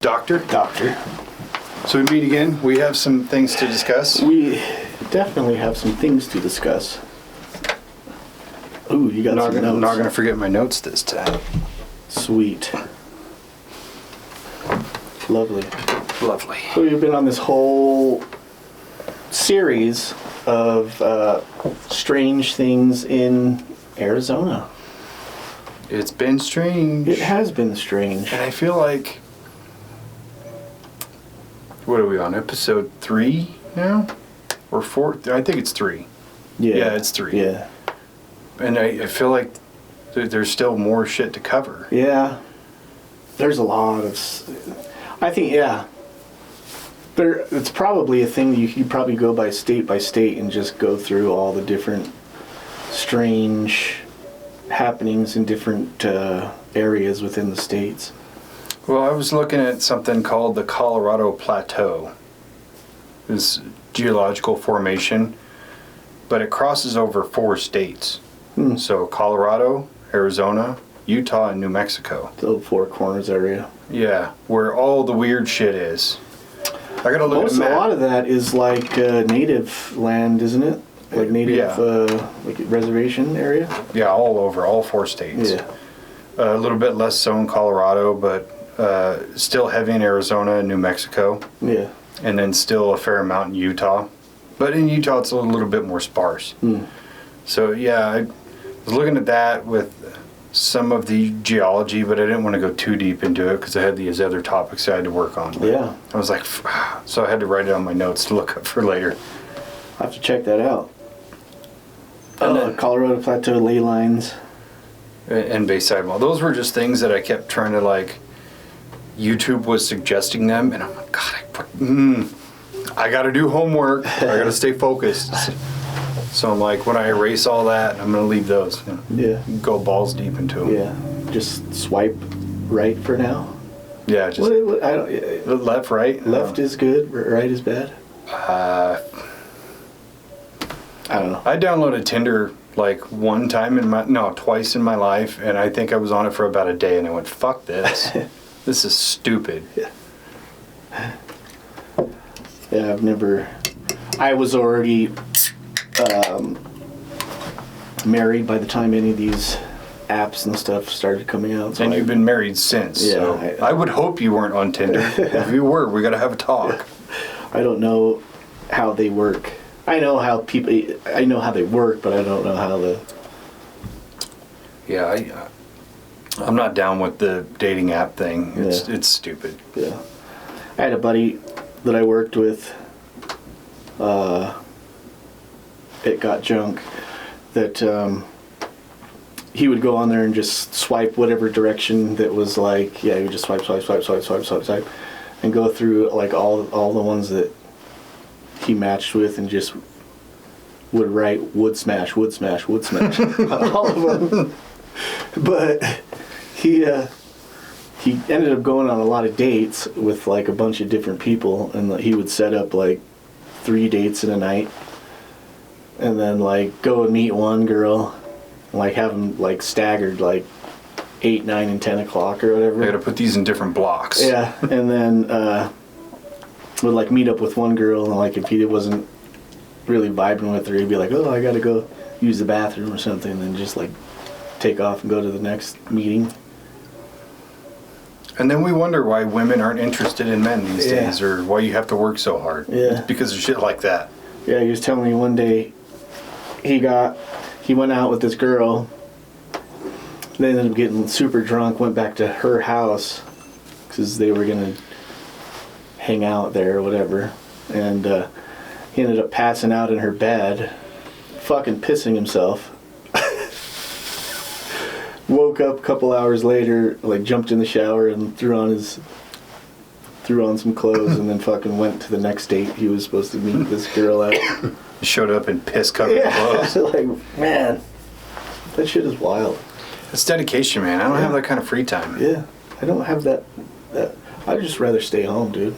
Doctor. So we meet again. We have some things to discuss. We definitely have some things to discuss. Ooh, you got some notes. I'm not going to forget my notes this time. Sweet. Lovely. Lovely. So we've been on this whole series of strange things in Arizona. It's been strange. It has been strange. And I feel like... What are we on? Episode 3 now? Or 4? I think it's 3. Yeah, it's 3. Yeah. And I feel like there's still more shit to cover. Yeah. There's a lot of... I think, yeah. It's probably a thing that you could probably go by state and just go through all the different strange happenings in different areas within the states. Well, I was looking at something called the Colorado Plateau. It's geological formation, but it crosses over 4 states. So Colorado, Arizona, Utah, and New Mexico. The Four Corners area. Yeah, where all the weird shit is. I gotta look at a map. A lot of that is like native land, isn't it? Like native, like reservation area? Yeah, all over, all 4 states. Yeah. A little bit less so in Colorado, but still heavy in Arizona and New Mexico. Yeah. And then still a fair amount in Utah. But in Utah, it's a little bit more sparse. So, yeah, I was looking at that with some of the geology, but I didn't want to go too deep into it because I had these other topics I had to work on. But yeah. I was like, so I had to write it on my notes to look up for later. I'll have to check that out. Colorado Plateau ley lines. And Bayside Mall. Those were just things that I kept trying to, like, YouTube was suggesting them, and I'm like, God, I got to do homework. I got to stay focused. So I'm like, when I erase all that, I'm going to leave those. Yeah. Go balls deep into them. Yeah. Just swipe right for now. Yeah, just I don't, left, right. Left is good, right is bad. I don't know. I downloaded Tinder like twice in my life, and I think I was on it for about a day, and I went, fuck this. This is stupid. Yeah, I was already married by the time any of these apps and stuff started coming out. So you've been married since, so I would hope you weren't on Tinder. If you were, we got to have a talk. I don't know how they work. I know how they work, but I don't know how the... Yeah, I'm not down with the dating app thing. It's stupid. Yeah. I had a buddy that I worked with it got junk that he would go on there and just swipe whatever direction that was like, he would just swipe, and go through like all the ones that he matched with and just would write would smash all of them. But he ended up going on a lot of dates with like a bunch of different people, and he would set up like 3 dates in a night, and then like go and meet one girl, and like have them like staggered like 8, 9, and 10 o'clock or whatever. I gotta put these in different blocks. Yeah, and then would like meet up with one girl, and like if he wasn't really vibing with her, he'd be like, oh, I gotta go use the bathroom or something, and then just like take off and go to the next meeting. And then we wonder why women aren't interested in men these days, or why you have to work so hard. Yeah. It's because of shit like that. Yeah, he was telling me one day he went out with this girl. They ended up getting super drunk, went back to her house because they were going to hang out there or whatever. And he ended up passing out in her bed, fucking pissing himself. Woke up a couple hours later, like jumped in the shower and threw on some clothes, and then fucking went to the next date he was supposed to meet this girl at. Showed up in piss-covered clothes. Like, man, that shit is wild. It's dedication, man. I don't have that kind of free time. Yeah, I don't have that. I'd just rather stay home, dude.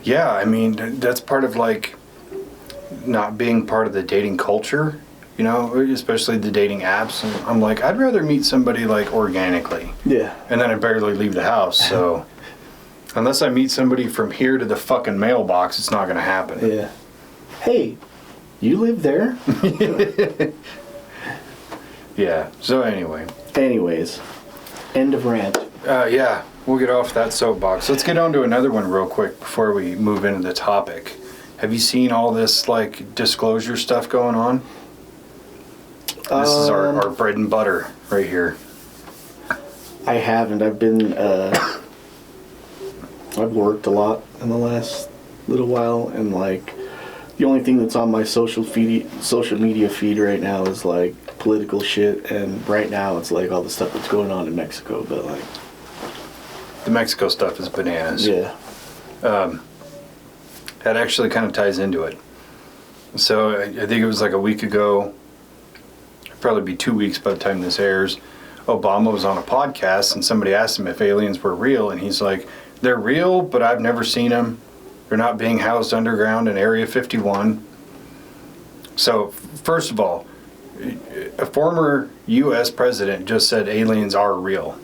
Yeah, I mean, that's part of like not being part of the dating culture. You know, especially the dating apps. And I'm like, I'd rather meet somebody like organically. Yeah. And then I barely leave the house, so Unless I meet somebody from here to the fucking mailbox, it's not going to happen. Yeah. Hey, you live there? Yeah. So anyway. Anyways, end of rant. Yeah, we'll get off that soapbox. Let's get on to another one real quick before we move into the topic. Have you seen all this, like, disclosure stuff going on? This is our bread and butter right here. I haven't. I've been, I've worked a lot in the last little while, and, like, the only thing that's on my social media feed right now is, like, political shit, and right now it's, like, all the stuff that's going on in Mexico, but, like... The Mexico stuff is bananas. Yeah. That actually kind of ties into it. So I think it was like a week ago, it'll probably be 2 weeks by the time this airs, Obama was on a podcast and somebody asked him if aliens were real, and he's like, they're real, but I've never seen them. They're not being housed underground in Area 51. So, first of all, a former U.S. president just said aliens are real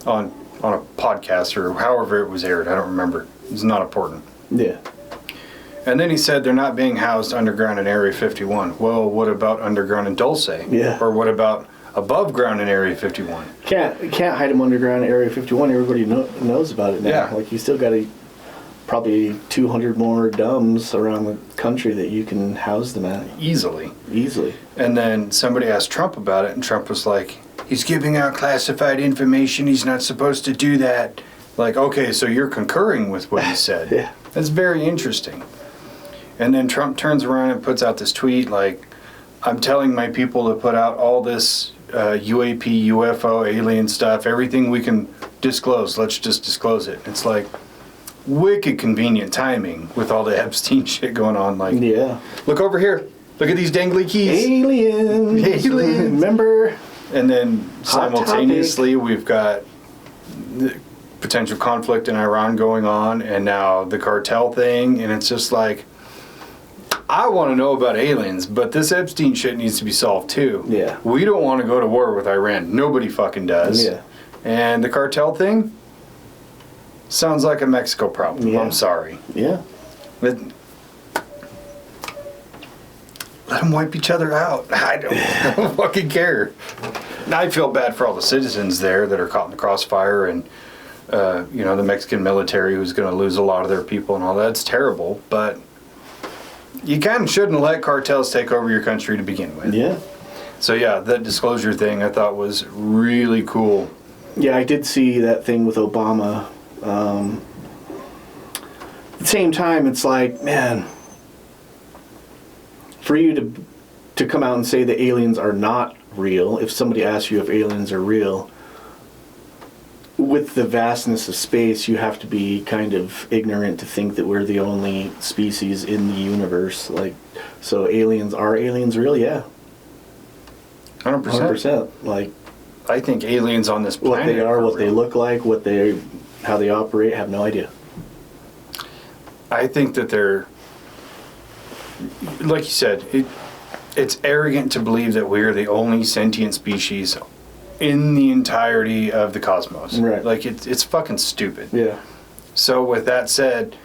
on a podcast or however it was aired. I don't remember. It's not important. Yeah. And then he said they're not being housed underground in Area 51. Well, what about underground in Dulce? Yeah. Or what about above ground in Area 51? Can't hide them underground in Area 51. Everybody knows about it now. Yeah. Like, you still got probably 200 more dumbs around the country that you can house them at. Easily. And then somebody asked Trump about it, and Trump was like, he's giving out classified information. He's not supposed to do that. Like, okay, so you're concurring with what he said. Yeah. That's very interesting. And then Trump turns around and puts out this tweet like, I'm telling my people to put out all this UAP, UFO, alien stuff, everything we can disclose. Let's just disclose it. It's like wicked convenient timing with all the Epstein shit going on. Like, yeah. Look over here. Look at these dangly keys. Aliens. Remember? And then simultaneously we've got the potential conflict in Iran going on, and now the cartel thing, and it's just like, I want to know about aliens, but this Epstein shit needs to be solved too. Yeah. We don't want to go to war with Iran. Nobody fucking does. Yeah. And the cartel thing sounds like a Mexico problem. Yeah. I'm sorry. Yeah. Let them wipe each other out. I don't fucking care. I feel bad for all the citizens there that are caught in the crossfire, and the Mexican military who's going to lose a lot of their people and all that. It's terrible, but you kind of shouldn't let cartels take over your country to begin with. Yeah. So yeah, that disclosure thing I thought was really cool. Yeah, I did see that thing with Obama. At the same time, it's like, man, for you to come out and say that aliens are not real, if somebody asks you if aliens are real, with the vastness of space, you have to be kind of ignorant to think that we're the only species in the universe. Like, so are aliens real? Yeah. 100%. 100%. Like, I think aliens on this planet what they are, what they look like, how they operate, have no idea. I think that they're, like you said, it's arrogant to believe that we are the only sentient species in the entirety of the cosmos. Right. Like, it's fucking stupid. Yeah. So with that said,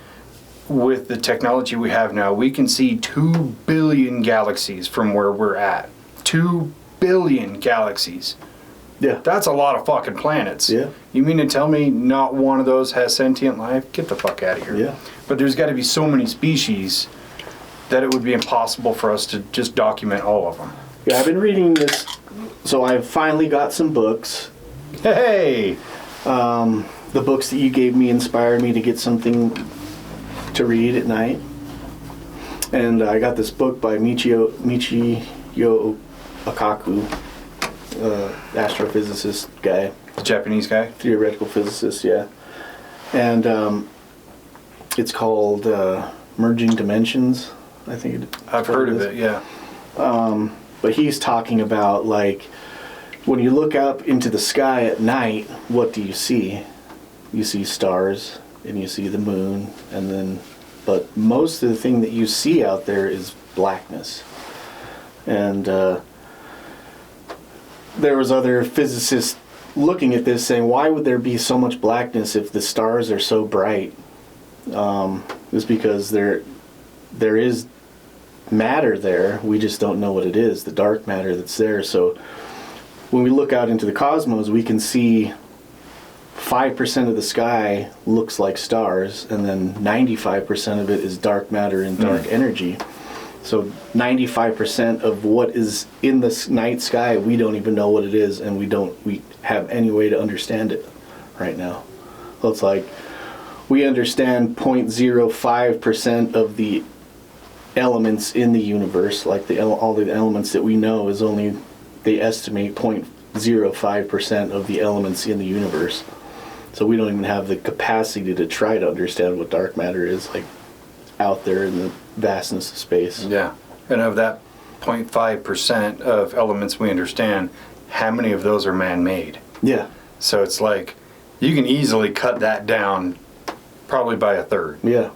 with the technology we have now, we can see 2 billion galaxies from where we're at. 2 billion galaxies. Yeah. That's a lot of fucking planets. Yeah. You mean to tell me not one of those has sentient life? Get the fuck out of here. Yeah. But there's got to be so many species that it would be impossible for us to just document all of them. Yeah, I've been reading this. So I've finally got some books. Hey! The books that you gave me inspired me to get something to read at night. And I got this book by Michio Akaku, astrophysicist guy. The Japanese guy? Theoretical physicist, yeah. And it's called Merging Dimensions, I think. I've heard of it, yeah. But he's talking about, like, when you look up into the sky at night, what do you see? You see stars, and you see the moon, but most of the thing that you see out there is blackness. And there was other physicists looking at this saying, why would there be so much blackness if the stars are so bright? It's because there is matter there. We just don't know what it is, the dark matter that's there. So when we look out into the cosmos, we can see 5% of the sky looks like stars, and then 95% of it is dark matter and dark energy. So 95% of what is in the night sky, we don't even know what it is, and we have any way to understand it right now. So it's like we understand 0.05% of the elements in the universe, like all the elements that we know is only, they estimate 0.05% of the elements in the universe. So we don't even have the capacity to try to understand what dark matter is, like out there in the vastness of space. Yeah. And of that 0.5% of elements we understand, how many of those are man-made? Yeah. So it's like, you can easily cut that down probably by a third. Yeah.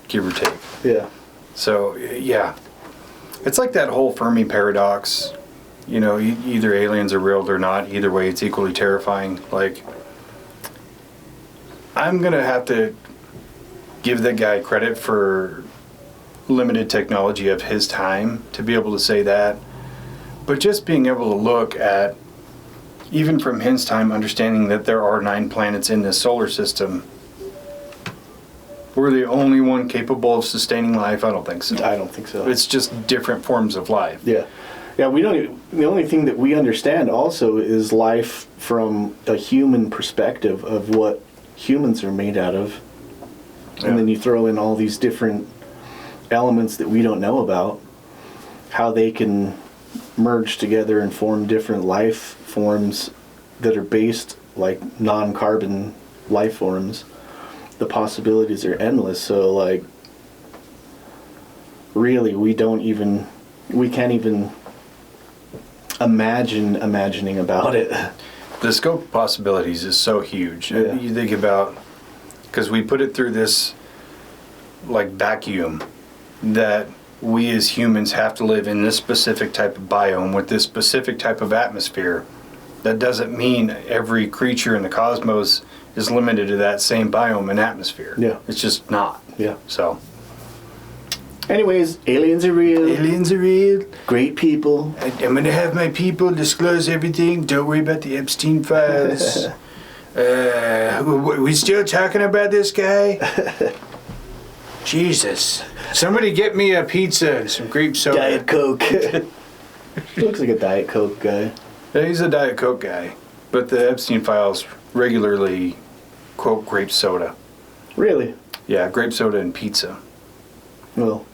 Give or take. Yeah. So, yeah. It's like that whole Fermi paradox. You know, either aliens are real or not. Either way, it's equally terrifying. Like, I'm going to have to give that guy credit for limited technology of his time to be able to say that. But just being able to look at, even from his time, understanding that there are 9 planets in this solar system, we're the only one capable of sustaining life? I don't think so. I don't think so. It's just different forms of life. Yeah. Yeah, we don't. The only thing that we understand also is life from a human perspective of what humans are made out of. Yeah. And then you throw in all these different elements that we don't know about, how they can merge together and form different life forms that are based like non-carbon life forms. The possibilities are endless. So like, really, we can't even imagining about it. The scope of possibilities is so huge. Yeah. You think about, because we put it through this like vacuum, that we as humans have to live in this specific type of biome with this specific type of atmosphere. That doesn't mean every creature in the cosmos is limited to that same biome and atmosphere. Yeah. It's just not. Yeah. So. Anyways, aliens are real. Aliens are real. Great people. I'm going to have my people disclose everything. Don't worry about the Epstein files. We still talking about this guy? Jesus. Somebody get me a pizza and some grape soda. Diet Coke. He looks like a Diet Coke guy. Yeah, he's a Diet Coke guy. But the Epstein files regularly quote grape soda. Really? Yeah, grape soda and pizza. Well,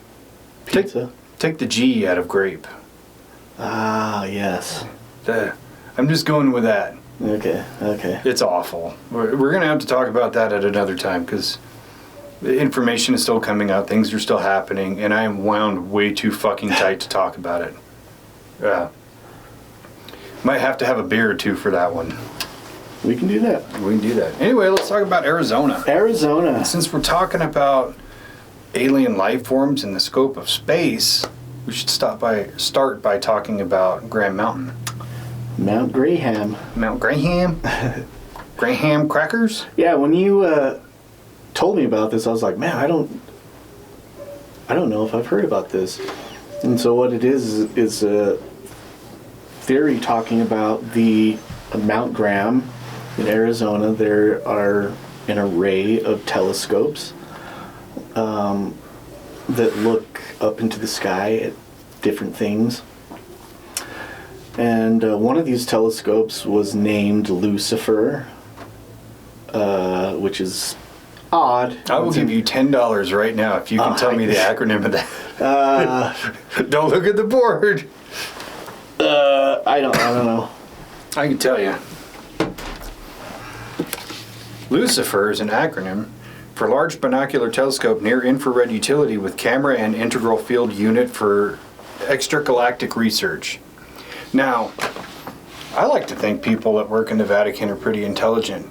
pizza. Take the G out of grape. Ah, yes. I'm just going with that. Okay. It's awful. We're going to have to talk about that at another time because the information is still coming out. Things are still happening. And I am wound way too fucking tight to talk about it. Yeah. Might have to have a beer or two for that one. We can do that. We can do that. Anyway, let's talk about Arizona. Arizona. Since we're talking about alien life forms in the scope of space, we should start by talking about Grand Mountain. Mount Graham. Mount Graham? Graham crackers? Yeah, when you told me about this, I was like, man, I don't know if I've heard about this. And so what it is a theory talking about the Mount Graham in Arizona. There are an array of telescopes that look up into the sky at different things. And one of these telescopes was named Lucifer, which is odd. I will give you $10 right now if you can tell me the acronym of that. Don't look at the board. I don't know. I can tell you. Lucifer is an acronym for Large Binocular Telescope Near Infrared Utility with Camera and Integral Field Unit for Extragalactic Research. Now, I like to think people that work in the Vatican are pretty intelligent,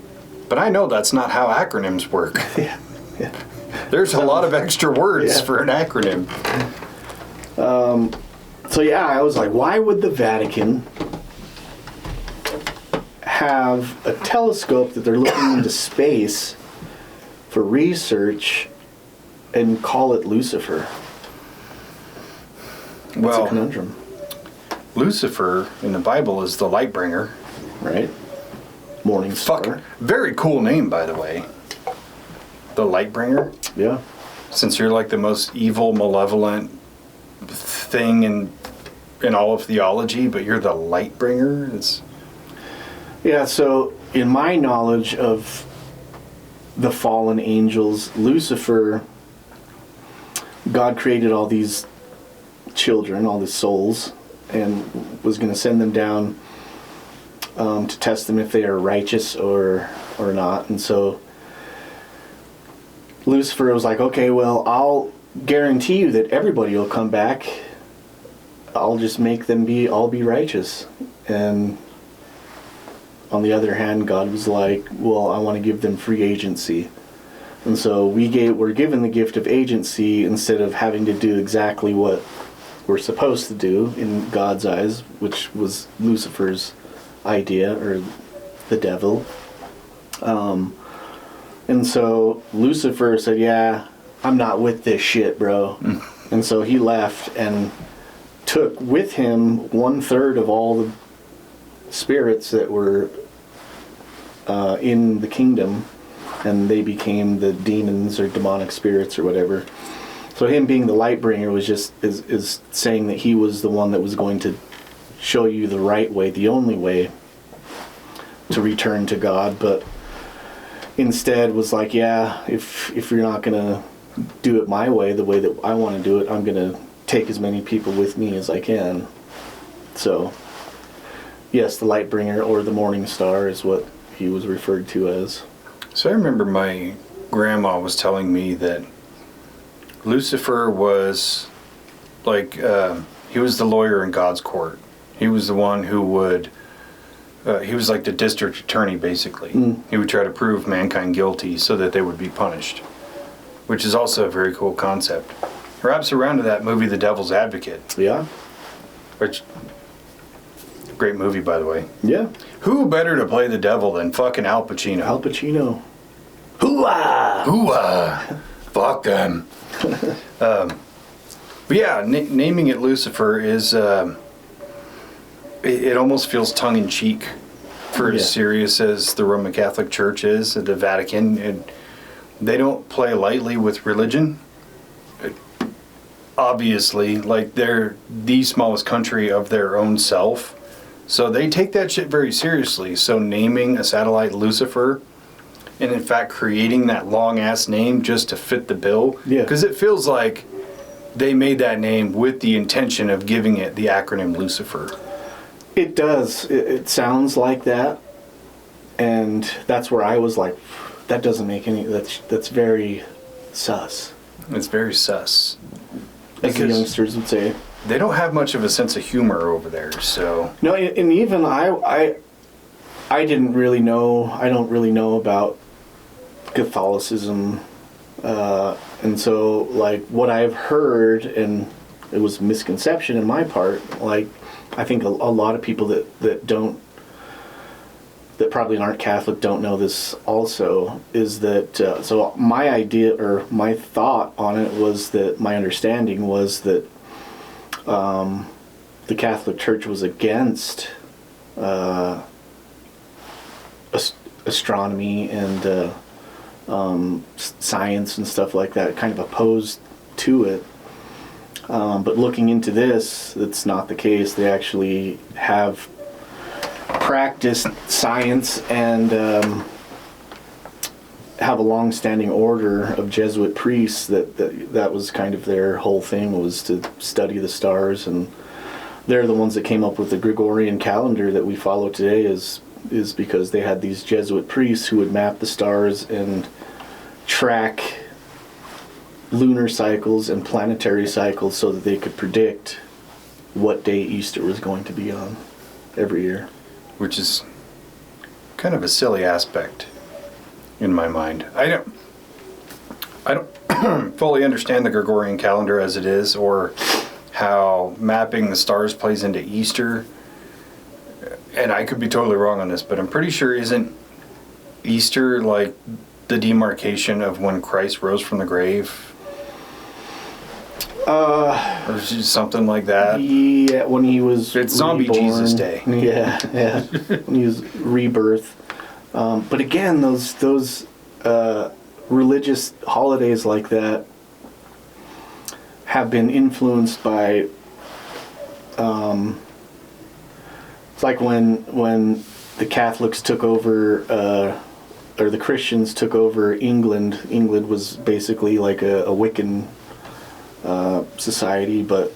but I know that's not how acronyms work. Yeah. There's a lot of extra words for an acronym. So yeah, I was like, why would the Vatican have a telescope that they're looking into space for research and call it Lucifer? That's a conundrum. Lucifer in the Bible is the light bringer. Right? Morning star. Fucking very cool name, by the way. The light bringer. Yeah. Since you're like the most evil, malevolent thing in all of theology, but you're the light bringer. Yeah, so in my knowledge of the fallen angels, Lucifer, God created all these children, all these souls, and was going to send them down to test them if they are righteous or not. And so Lucifer was like, okay, well, I'll guarantee you that everybody will come back. I'll just make them all be righteous. And on the other hand, God was like, well, I want to give them free agency. And so we're given the gift of agency instead of having to do exactly what we're supposed to do in God's eyes, which was Lucifer's idea, or the devil. And so Lucifer said, yeah, I'm not with this shit, bro. And so he left and took with him 1/3 of all the spirits that were in the kingdom, and they became the demons or demonic spirits or whatever. So him being the light bringer was just is saying that he was the one that was going to show you the right way, the only way to return to God, but instead was like, yeah, if you're not gonna do it my way, the way that I want to do it, I'm gonna take as many people with me as I can. So yes, the light bringer or the morning star is what he was referred to as. So I remember my grandma was telling me that Lucifer was like, he was the lawyer in God's court. He was the one who would, he was like the district attorney, basically. He would try to prove mankind guilty so that they would be punished, which is also a very cool concept. Wraps around to that movie, The Devil's Advocate. Yeah? Which, great movie, by the way. Yeah. Who better to play the devil than fucking Al Pacino? Al Pacino. Hoo-ah! Hoo-ah! Fuck them. But yeah, naming it Lucifer is, it almost feels tongue-in-cheek for as serious as the Roman Catholic Church is, the Vatican. And they don't play lightly with religion. Obviously, like they're the smallest country of their own self. So they take that shit very seriously. So naming a satellite Lucifer, and in fact creating that long-ass name just to fit the bill. Yeah. Because it feels like they made that name with the intention of giving it the acronym Lucifer. It does. It sounds like that. And that's where I was like, that doesn't make any... That's very sus. It's very sus. As the youngsters would say. They don't have much of a sense of humor over there, so... No, and even I didn't really know... I don't really know about Catholicism. And so, like, what I've heard, and it was a misconception in my part, like, I think a lot of people that probably aren't Catholic don't know this also, is that, so my idea, or my thought on it was that, my understanding was that the Catholic Church was against astronomy and science and stuff like that, kind of opposed to it. But looking into this, that's not the case. They actually have practiced science and have a long-standing order of Jesuit priests that was kind of their whole thing, was to study the stars, and they're the ones that came up with the Gregorian calendar that we follow today, is because they had these Jesuit priests who would map the stars and track lunar cycles and planetary cycles so that they could predict what day Easter was going to be on every year. Which is kind of a silly aspect in my mind. I don't fully understand the Gregorian calendar as it is, or how mapping the stars plays into Easter. and I could be totally wrong on this, but I'm pretty sure isn't Easter like the demarcation of when Christ rose from the grave? Or something like that. Yeah, when he was It's Zombie reborn. Jesus Day. Yeah. When he was rebirth. But again, those religious holidays like that have been influenced by. It's like when the Catholics took over, or the Christians took over England. England was basically like a Wiccan society, but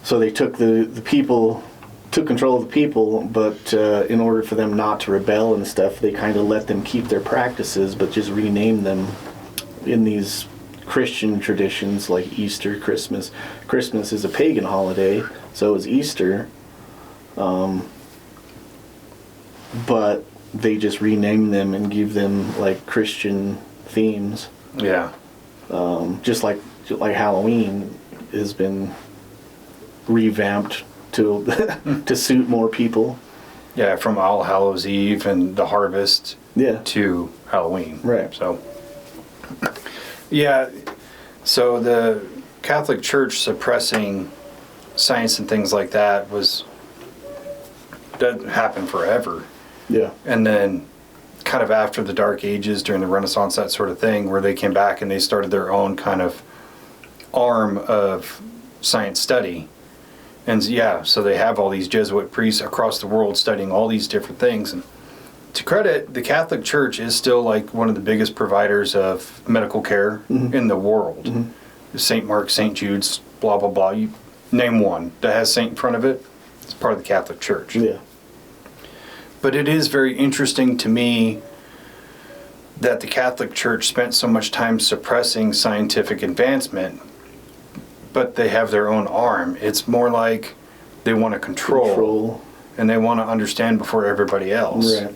so they took the people, took control of the people, but in order for them not to rebel and stuff, they kind of let them keep their practices, but just renamed them in these Christian traditions like Easter, Christmas. Christmas is a pagan holiday, so is Easter, but they just rename them and give them like Christian themes. Yeah. Just like Halloween has been revamped to to suit more people. Yeah, from All Hallows Eve and the Harvest Yeah. to Halloween. Right. So, yeah. So the Catholic Church suppressing science and things like that that happened forever. Yeah. And then kind of after the Dark Ages, during the Renaissance, that sort of thing, where they came back and they started their own kind of arm of science study. And yeah, so they have all these Jesuit priests across the world studying all these different things. And to credit, the Catholic Church is still like one of the biggest providers of medical care in the world. Mm-hmm. St. Mark, St. Jude's, blah, blah, blah. You name one that has Saint in front of it, it's part of the Catholic Church. Yeah. But it is very interesting to me that the Catholic Church spent so much time suppressing scientific advancement, but they have their own arm. It's more like they want to control. And they want to understand before everybody else. Right.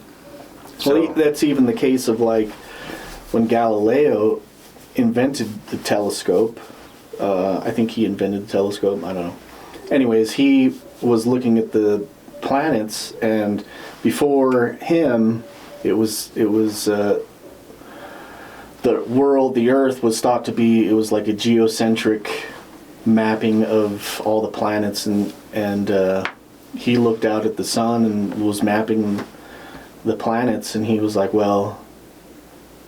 So, Well, that's even the case of like when Galileo invented the telescope. I think he invented the telescope. I don't know. Anyways, he was looking at the planets, and before him, it was the world, the Earth was thought to be, it was like a geocentric mapping of all the planets, and he looked out at the sun and was mapping the planets, and he was like, well,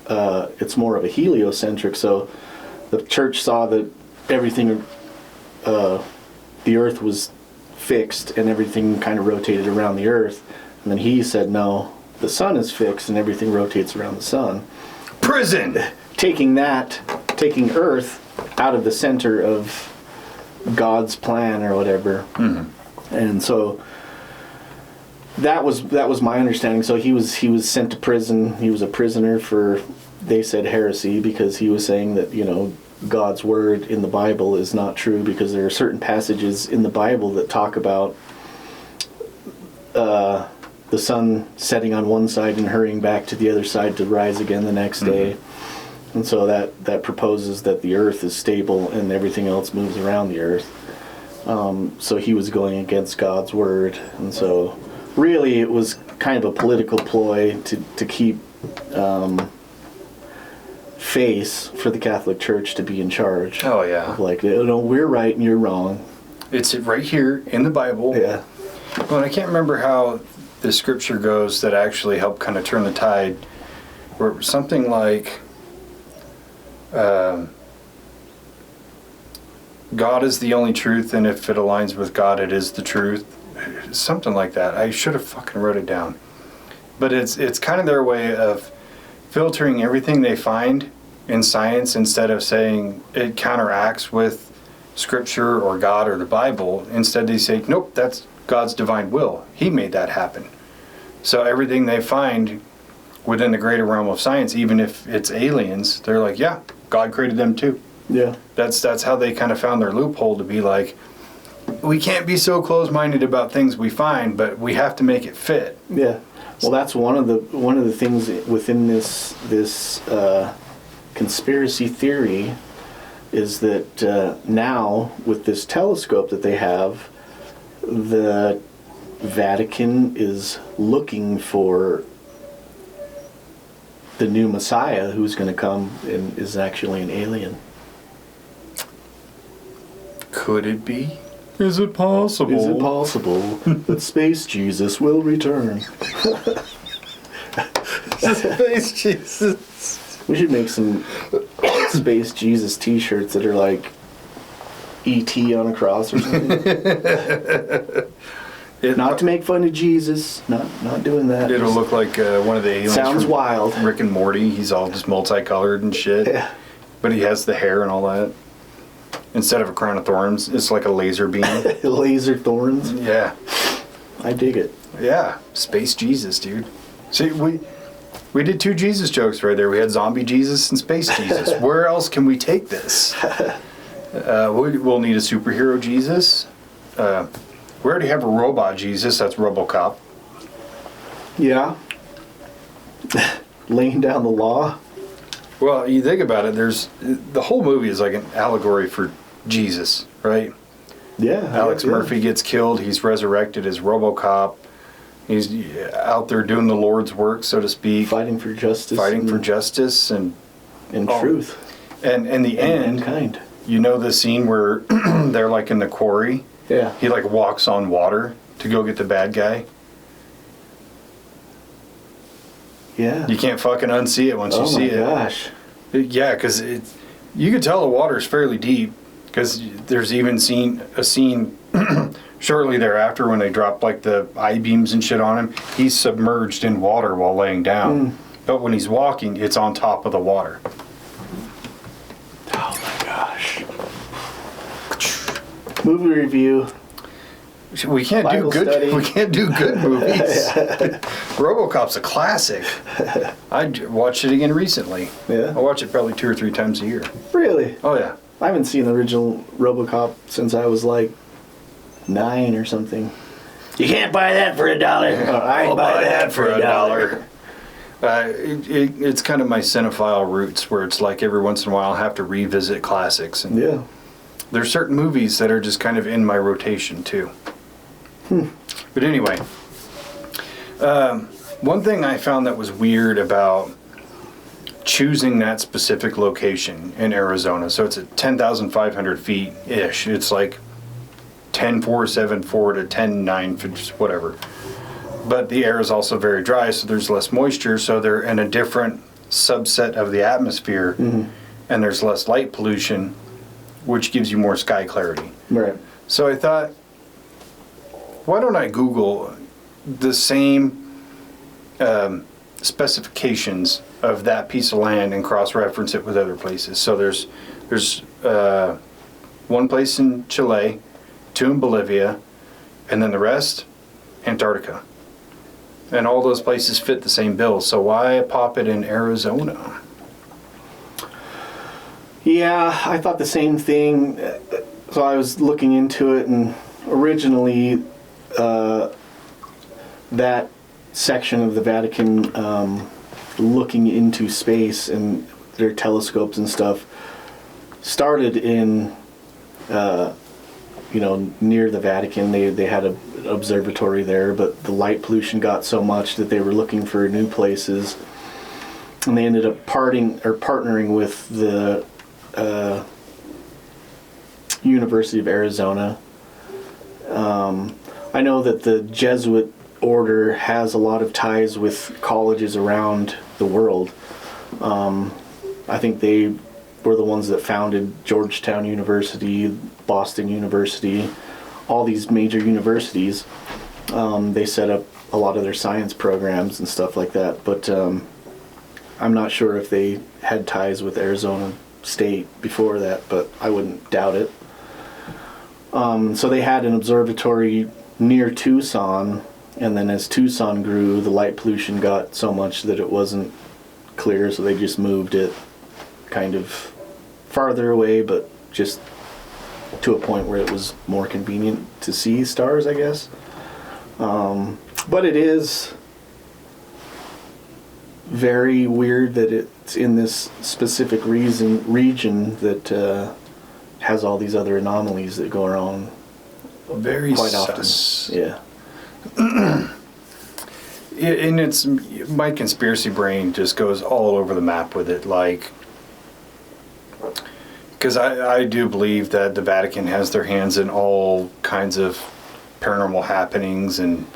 it's more of a heliocentric. So the church saw that everything, the Earth was fixed and everything kind of rotated around the Earth, and then he said, no, the sun is fixed and everything rotates around the sun. prison! Taking Earth out of the center of God's plan or whatever. Mm-hmm. And so that was my understanding. So he was sent to prison. He was a prisoner for, they said, heresy, because he was saying that, God's word in the Bible is not true, because there are certain passages in the Bible that talk about the sun setting on one side and hurrying back to the other side to rise again the next day. And so that proposes that the earth is stable and everything else moves around the earth. So he was going against God's word. And so really it was kind of a political ploy to keep face for the Catholic Church to be in charge. Oh, yeah. Like, no, we're right and you're wrong. It's right here in the Bible. Yeah. Well, and I can't remember how the scripture goes that actually helped kind of turn the tide. Or something like, God is the only truth, and if it aligns with God, it is the truth. Something like that. I should have fucking wrote it down. But it's kind of their way of filtering everything they find in science, instead of saying it counteracts with scripture or God or the Bible. Instead they say, nope, that's God's divine will. He made that happen. So everything they find within the greater realm of science, even if it's aliens, they're like, yeah, God created them too. Yeah. That's how they kind of found their loophole, to be like, we can't be so close-minded about things we find, but we have to make it fit. Yeah. Well, that's one of the things within this conspiracy theory, is that now with this telescope that they have, the Vatican is looking for the new Messiah who's going to come and is actually an alien. Could it be? Is it possible? Is it possible that Space Jesus will return? Space Jesus. We should make some Space Jesus t-shirts that are like E.T. on a cross or something. Not to make fun of Jesus. Not doing that. It'll look like one of the aliens. Sounds from wild. Rick and Morty. He's all just multicolored and shit. Yeah. But he has the hair and all that. Instead of a crown of thorns, it's like a laser beam. Laser thorns. Yeah. I dig it. Yeah. Space Jesus, dude. See, we did 2 Jesus jokes right there. We had zombie Jesus and space Jesus. Where else can we take this? We'll need a superhero Jesus. We already have a robot Jesus. That's RoboCop. Yeah. Laying down the law. Well, you think about it. The whole movie is like an allegory for Jesus, right? Yeah. Alex yeah. Murphy gets killed. He's resurrected as RoboCop. He's out there doing the Lord's work, so to speak. Fighting for justice. And truth. And in the end, mankind. You know the scene where they're like in the quarry? Yeah. He like walks on water to go get the bad guy. Yeah. You can't fucking unsee it once you see it. Oh my gosh. Yeah, because you could tell the water's fairly deep, because there's even a scene shortly thereafter when they drop like the I-beams and shit on him. He's submerged in water while laying down. But when he's walking, it's on top of the water. Oh my gosh. Movie review. We can't Bible do good. study. We can't do good movies. RoboCop's a classic. I watched it again recently. Yeah. I watch it probably 2 or 3 times a year. Really? Oh yeah. I haven't seen the original RoboCop since I was like 9 or something. You can't buy that for $1. I'll buy that for $1. It's kind of my cinephile roots, where it's like every once in a while I have to revisit classics, and Yeah. there's certain movies that are just kind of in my rotation too. But anyway, one thing I found that was weird about choosing that specific location in Arizona, so it's at 10,500 feet-ish. It's like 10,474 to 10,9, whatever. But the air is also very dry, so there's less moisture, so they're in a different subset of the atmosphere, and there's less light pollution, which gives you more sky clarity. Right. So I thought, why don't I Google the same specifications of that piece of land and cross-reference it with other places? So there's one place in Chile, 2 in Bolivia, and then the rest, Antarctica. And all those places fit the same bill, so why pop it in Arizona? Yeah, I thought the same thing. So I was looking into it, and originally that section of the Vatican looking into space and their telescopes and stuff started in near the Vatican. They had an observatory there, but the light pollution got so much that they were looking for new places, and they ended up partnering with the University of Arizona. I know that the Jesuit order has a lot of ties with colleges around the world. I think they were the ones that founded Georgetown University, Boston University, all these major universities. They set up a lot of their science programs and stuff like that, but I'm not sure if they had ties with Arizona State before that, but I wouldn't doubt it. So they had an observatory near Tucson, and then as Tucson grew, the light pollution got so much that it wasn't clear, so they just moved it kind of farther away, but just to a point where it was more convenient to see stars, I guess. But it is very weird that it's in this specific region that has all these other anomalies that go around Very quite sus. often. Yeah. And it's, my conspiracy brain just goes all over the map with it, like, because I do believe that the Vatican has their hands in all kinds of paranormal happenings, and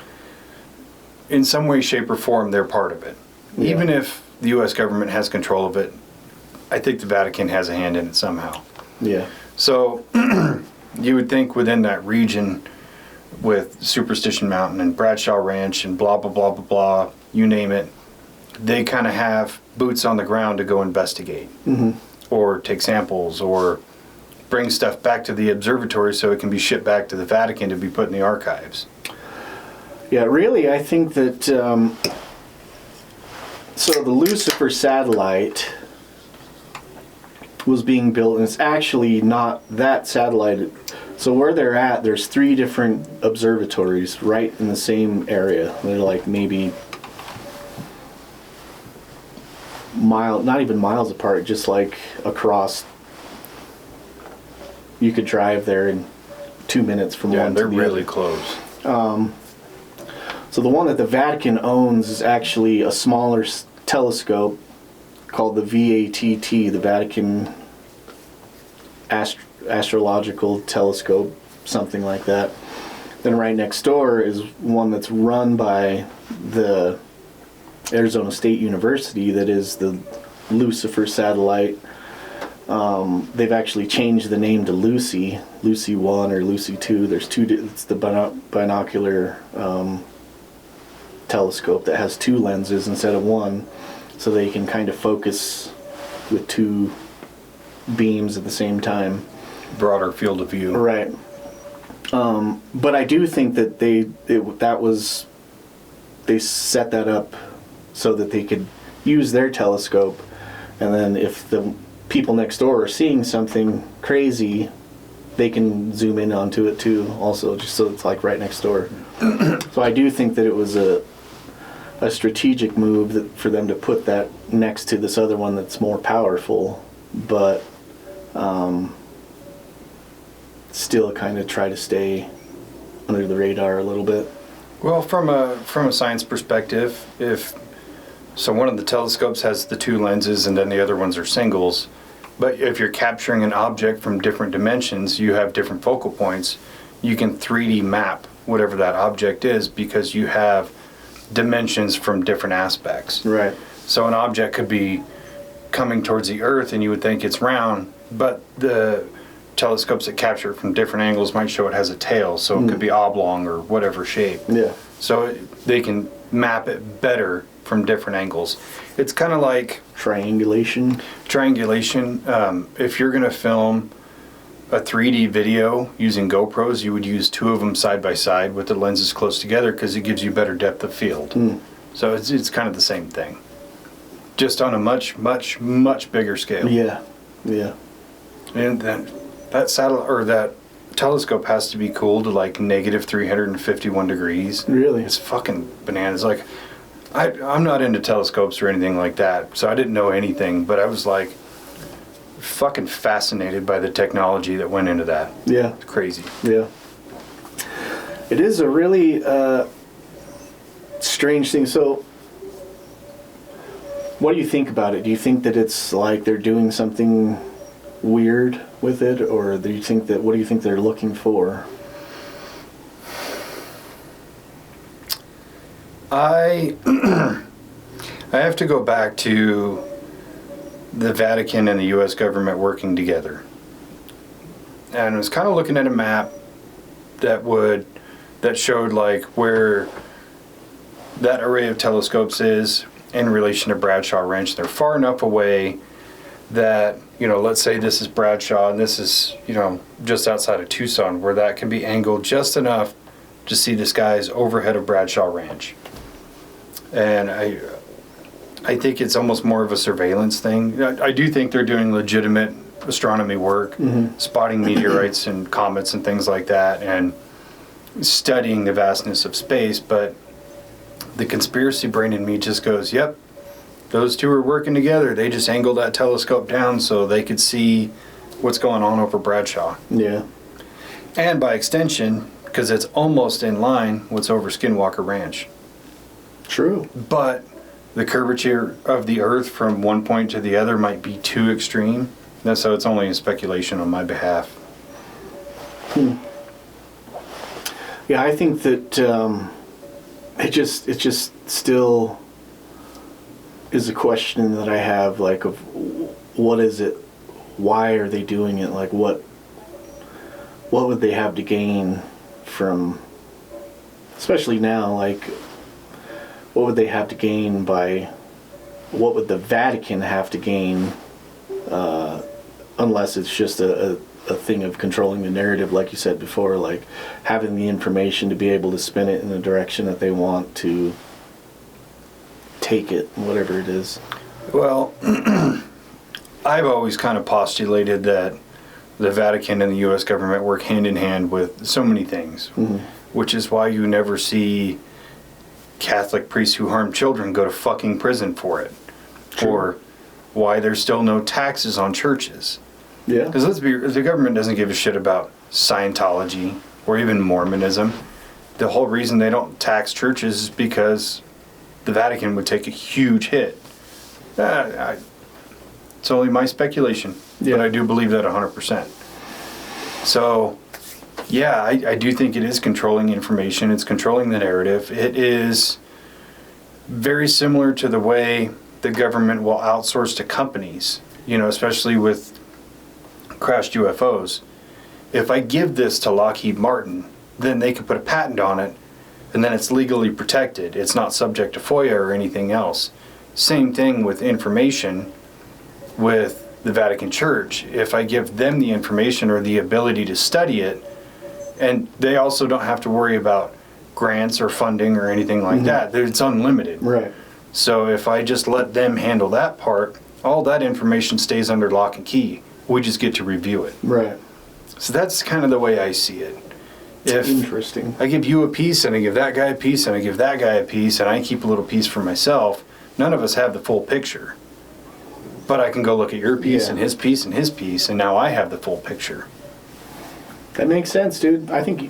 in some way, shape, or form, they're part of it. Yeah. Even if the U.S. government has control of it, I think the Vatican has a hand in it somehow. Yeah. So you would think within that region, with Superstition Mountain and Bradshaw Ranch and blah, blah, blah, blah, blah, you name it, they kind of have boots on the ground to go investigate, or take samples, or bring stuff back to the observatory so it can be shipped back to the Vatican to be put in the archives. Yeah, really, I think that, so the Lucifer satellite was being built, and it's actually not that satellite. So where they're at, there's 3 different observatories right in the same area. They're like maybe not even miles apart, just like across. You could drive there in 2 minutes from one to the other. They're really close. So the one that the Vatican owns is actually a smaller telescope called the VATT, the Vatican Astrological Telescope, something like that. Then right next door is one that's run by the Arizona State University, that is the Lucifer satellite. They've actually changed the name to Lucy 1 or Lucy 2. There's two. It's the binocular telescope that has 2 lenses instead of 1, so they can kind of focus with 2 beams at the same time. Broader field of view. Right. But I do think that they set that up so that they could use their telescope, and then if the people next door are seeing something crazy, they can zoom in onto it too, also, just so it's like right next door. So I do think that it was a strategic move for them to put that next to this other one that's more powerful, but still kind of try to stay under the radar a little bit. Well, from a science perspective, so one of the telescopes has the 2 lenses and then the other ones are singles, but if you're capturing an object from different dimensions, you have different focal points. You can 3D map whatever that object is because you have dimensions from different aspects. Right. So an object could be coming towards the Earth and you would think it's round, but the telescopes that capture it from different angles might show it has a tail, so it could be oblong or whatever shape. Yeah. So they can map it better from different angles. It's kind of like Triangulation. If you're going to film a 3D video using GoPros, you would use 2 of them side by side with the lenses close together because it gives you better depth of field. So it's kind of the same thing, just on a much, much, much bigger scale. Yeah. Yeah. And then that satellite or that telescope has to be cooled to like negative 351 degrees. Really? It's fucking bananas. Like, I'm not into telescopes or anything like that, so I didn't know anything, but I was like fucking fascinated by the technology that went into that. Yeah. It's crazy. Yeah. It is a really strange thing. So, what do you think about it? Do you think that it's like they're doing something weird with it, or do you think that, what do you think they're looking for? I have to go back to the Vatican and the U.S. government working together. And I was kind of looking at a map that showed like where that array of telescopes is in relation to Bradshaw Ranch. They're far enough away that, let's say this is Bradshaw and this is, just outside of Tucson, where that can be angled just enough to see the skies overhead of Bradshaw Ranch. And I think it's almost more of a surveillance thing. I do think they're doing legitimate astronomy work, spotting meteorites and comets and things like that, and studying the vastness of space, but the conspiracy brain in me just goes, yep, those 2 are working together. They just angled that telescope down so they could see what's going on over Bradshaw. Yeah. And by extension, because it's almost in line what's over Skinwalker Ranch. True. But the curvature of the Earth from one point to the other might be too extreme. And so it's only a speculation on my behalf. Yeah, I think that it just still is a question that I have, like, of what is it? Why are they doing it? Like, what would they have to gain from, especially now, like, what would they have to gain by, what would the Vatican have to gain, unless it's just a thing of controlling the narrative, like you said before, like having the information to be able to spin it in the direction that they want to take it, whatever it is. Well, I've always kind of postulated that the Vatican and the U.S. government work hand in hand with so many things, which is why you never see Catholic priests who harm children go to fucking prison for it. True. Or why there's still no taxes on churches. Yeah. Because the government doesn't give a shit about Scientology or even Mormonism. The whole reason they don't tax churches is because the Vatican would take a huge hit. It's only my speculation, but I do believe that 100%. So, yeah, I do think it is controlling information. It's controlling the narrative. It is very similar to the way the government will outsource to companies, especially with crashed UFOs. If I give this to Lockheed Martin, then they can put a patent on it, and then it's legally protected. It's not subject to FOIA or anything else. Same thing with information with the Vatican Church. If I give them the information or the ability to study it, and they also don't have to worry about grants or funding or anything like that. It's unlimited. Right. So if I just let them handle that part, all that information stays under lock and key. We just get to review it. Right. So that's kind of the way I see it. If Interesting. I give you a piece and I give that guy a piece and I give that guy a piece and I keep a little piece for myself, none of us have the full picture. But I can go look at your piece and his piece and his piece, and now I have the full picture. That makes sense, dude. I think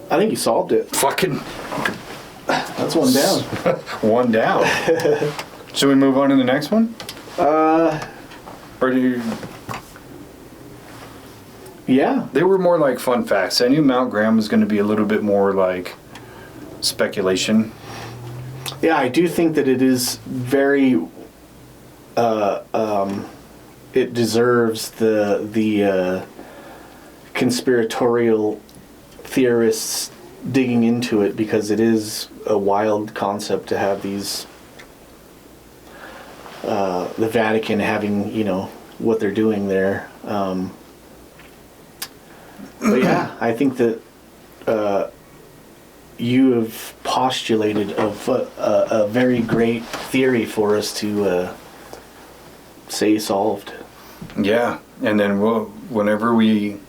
you solved it. Fucking That's one down. one down. Should we move on to the next one? Or do you... Yeah. They were more like fun facts. I knew Mount Graham was going to be a little bit more like speculation. Yeah, I do think that it is very. It deserves the conspiratorial theorists digging into it, because it is a wild concept to have these. The Vatican having, what they're doing there. But yeah, I think that you have postulated a very great theory for us to say solved. Yeah, and then whenever we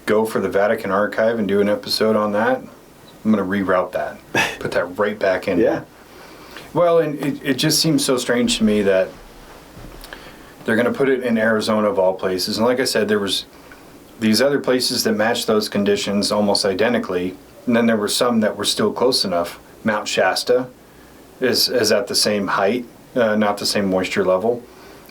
go for the Vatican Archive and do an episode on that, I'm going to reroute that, put that right back in. Yeah. Well, and it just seems so strange to me that they're going to put it in Arizona of all places. And like I said, there was these other places that matched those conditions almost identically, and then there were some that were still close enough. Mount Shasta is at the same height, not the same moisture level.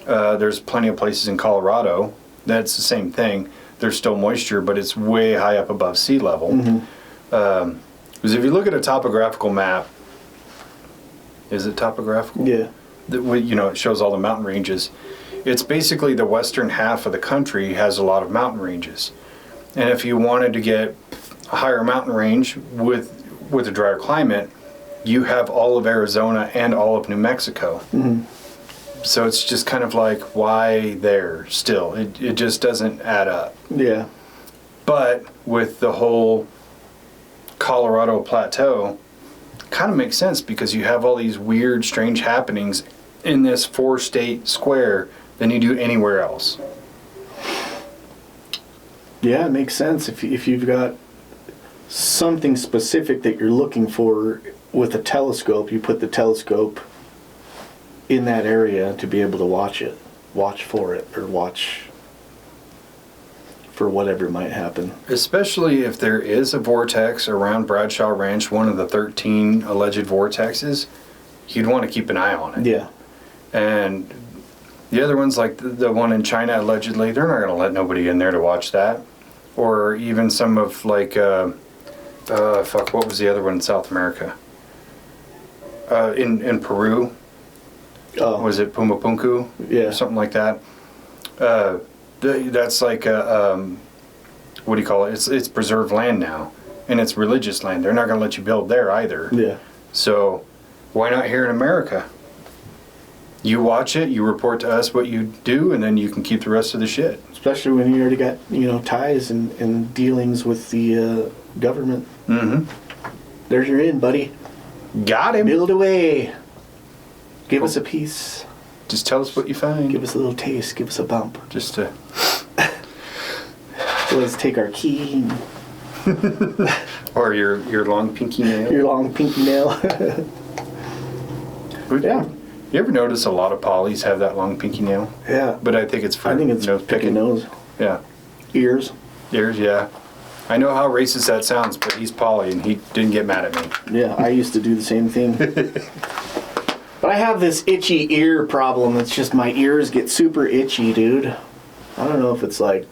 There's plenty of places in Colorado that's the same thing. There's still moisture, but it's way high up above sea level. Because if you look at a topographical map, is it topographical? Yeah. It shows all the mountain ranges. It's basically the western half of the country has a lot of mountain ranges. And if you wanted to get a higher mountain range with a drier climate, you have all of Arizona and all of New Mexico. So it's just kind of like, why there still? It just doesn't add up. Yeah. But with the whole Colorado plateau, kind of makes sense, because you have all these weird, strange happenings in this 4-state square than you do anywhere else. Yeah, it makes sense. If you've got something specific that you're looking for with a telescope, you put the telescope in that area to be able to watch for it, or watch for whatever might happen. Especially if there is a vortex around Bradshaw Ranch, one of the 13 alleged vortexes, you'd want to keep an eye on it. Yeah. And the other ones, like the one in China, allegedly, they're not going to let nobody in there to watch that. Or even some of, like, what was the other one in South America? In Peru. Oh. Was it Pumapunku? Yeah. Something like that. That's like what do you call it? It's preserved land now, and it's religious land. They're not going to let you build there either. Yeah. So why not here in America? You watch it, you report to us what you do, and then you can keep the rest of the shit. Especially when you already got, ties and dealings with the government. Mm-hmm. There's your in, buddy. Got him. Build away. Give us a piece. Just tell us what you find. Give us a little taste. Give us a bump. Just to... So let's take our key. Or your long pinky nail. Your long pinky nail. Yeah. You ever notice a lot of polys have that long pinky nail? Yeah. But I think it's for nose picking. Nose. Yeah. Ears. Ears, yeah. I know how racist that sounds, but he's poly and he didn't get mad at me. Yeah, I used to do the same thing. But I have this itchy ear problem. It's just my ears get super itchy, dude. I don't know if it's like...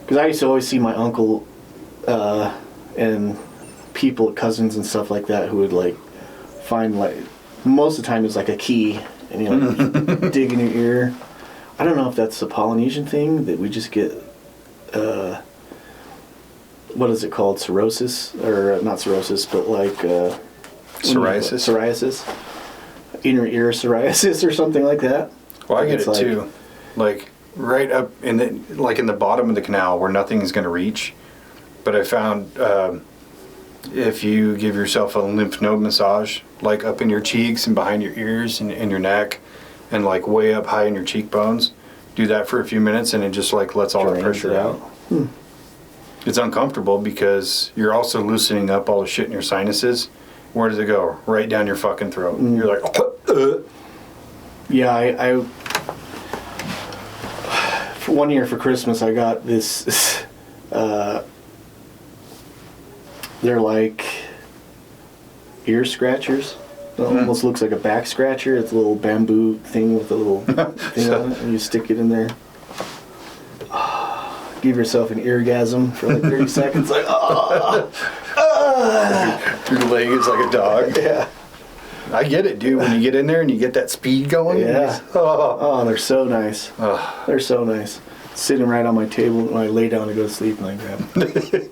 Because I used to always see my uncle and people, cousins and stuff like that who would like find like... Most of the time it's like a key and you like dig in your ear. I don't know if that's a Polynesian thing that we just get... what is it called? Cirrhosis? Or not cirrhosis, but like... Psoriasis? Psoriasis. Inner ear psoriasis or something like that. Well, I get it too. Like right up in the bottom of the canal where nothing is going to reach. But I found if you give yourself a lymph node massage, like up in your cheeks and behind your ears and in your neck and like way up high in your cheekbones, do that for a few minutes and it just like lets all the pressure out. It's uncomfortable because you're also loosening up all the shit in your sinuses. Where does it go? Right down your fucking throat. You're like, Yeah, I for one year for Christmas I got this they're like ear scratchers. It almost looks like a back scratcher. It's a little bamboo thing with a little thing on it, and you stick it in there. Give yourself an eargasm for like 30 seconds, like your leg is like a dog. Yeah. I get it, dude. When you get in there and you get that speed going. Yeah. Oh, they're so nice. They're so nice. Sitting right on my table when I lay down to go to sleep and I grab them.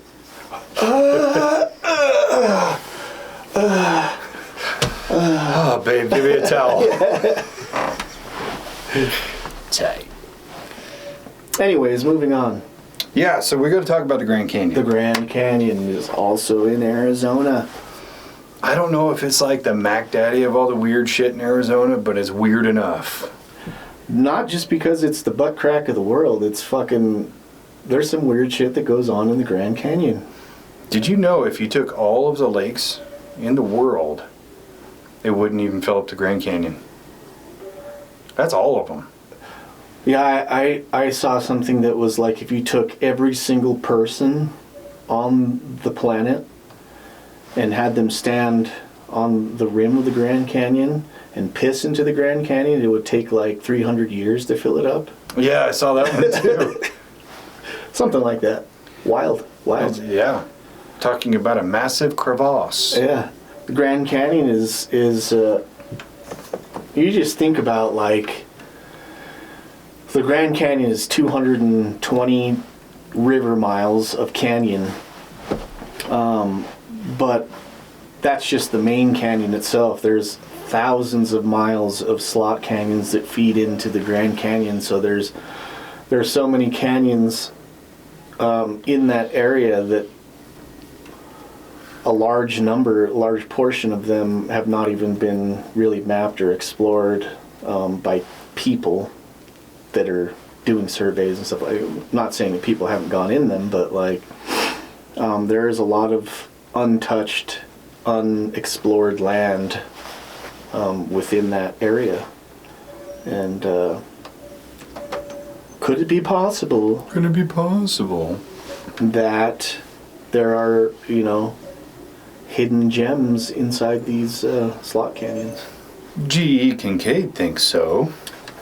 Oh, babe, give me a towel. Tight. Anyways, moving on. Yeah, so we're going to talk about the Grand Canyon. The Grand Canyon is also in Arizona. I don't know if it's like the Mac Daddy of all the weird shit in Arizona, but it's weird enough. Not just because it's the butt crack of the world. It's fucking... There's some weird shit that goes on in the Grand Canyon. Did you know if you took all of the lakes in the world, it wouldn't even fill up the Grand Canyon? That's all of them. Yeah, I saw something that was like if you took every single person on the planet and had them stand on the rim of the Grand Canyon and piss into the Grand Canyon, it would take like 300 years to fill it up. Yeah, I saw that one too. Something like that. Wild. Yeah. Talking about a massive crevasse. Yeah. The Grand Canyon is you just think about like the Grand Canyon is 220 river miles of canyon, but that's just the main canyon itself. There's thousands of miles of slot canyons that feed into the Grand Canyon, so there's so many canyons in that area that a large portion of them have not even been really mapped or explored by people that are doing surveys and stuff. I'm not saying that people haven't gone in them, but like there is a lot of untouched, unexplored land within that area, and Could it be possible Could it be possible? that there are, hidden gems inside these slot canyons? G.E. Kincaid thinks so.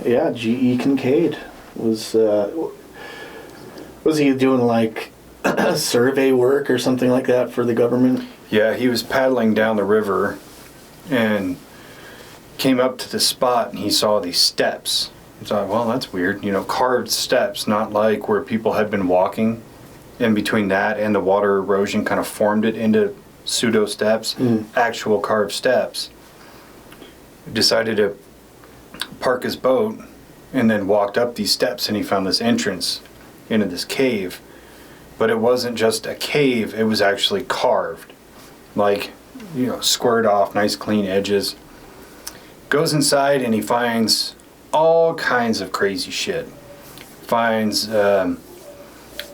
Yeah, G.E. Kincaid was he doing like survey work or something like that for the government? Yeah, he was paddling down the river and came up to the spot and he saw these steps. He thought, well, that's weird. Carved steps, not like where people had been walking. In between that and the water erosion kind of formed it into pseudo steps, actual carved steps. Decided to park his boat and then walked up these steps and he found this entrance into this cave. But it wasn't just a cave, it was actually carved. Like, squared off, nice clean edges. Goes inside and he finds all kinds of crazy shit. Finds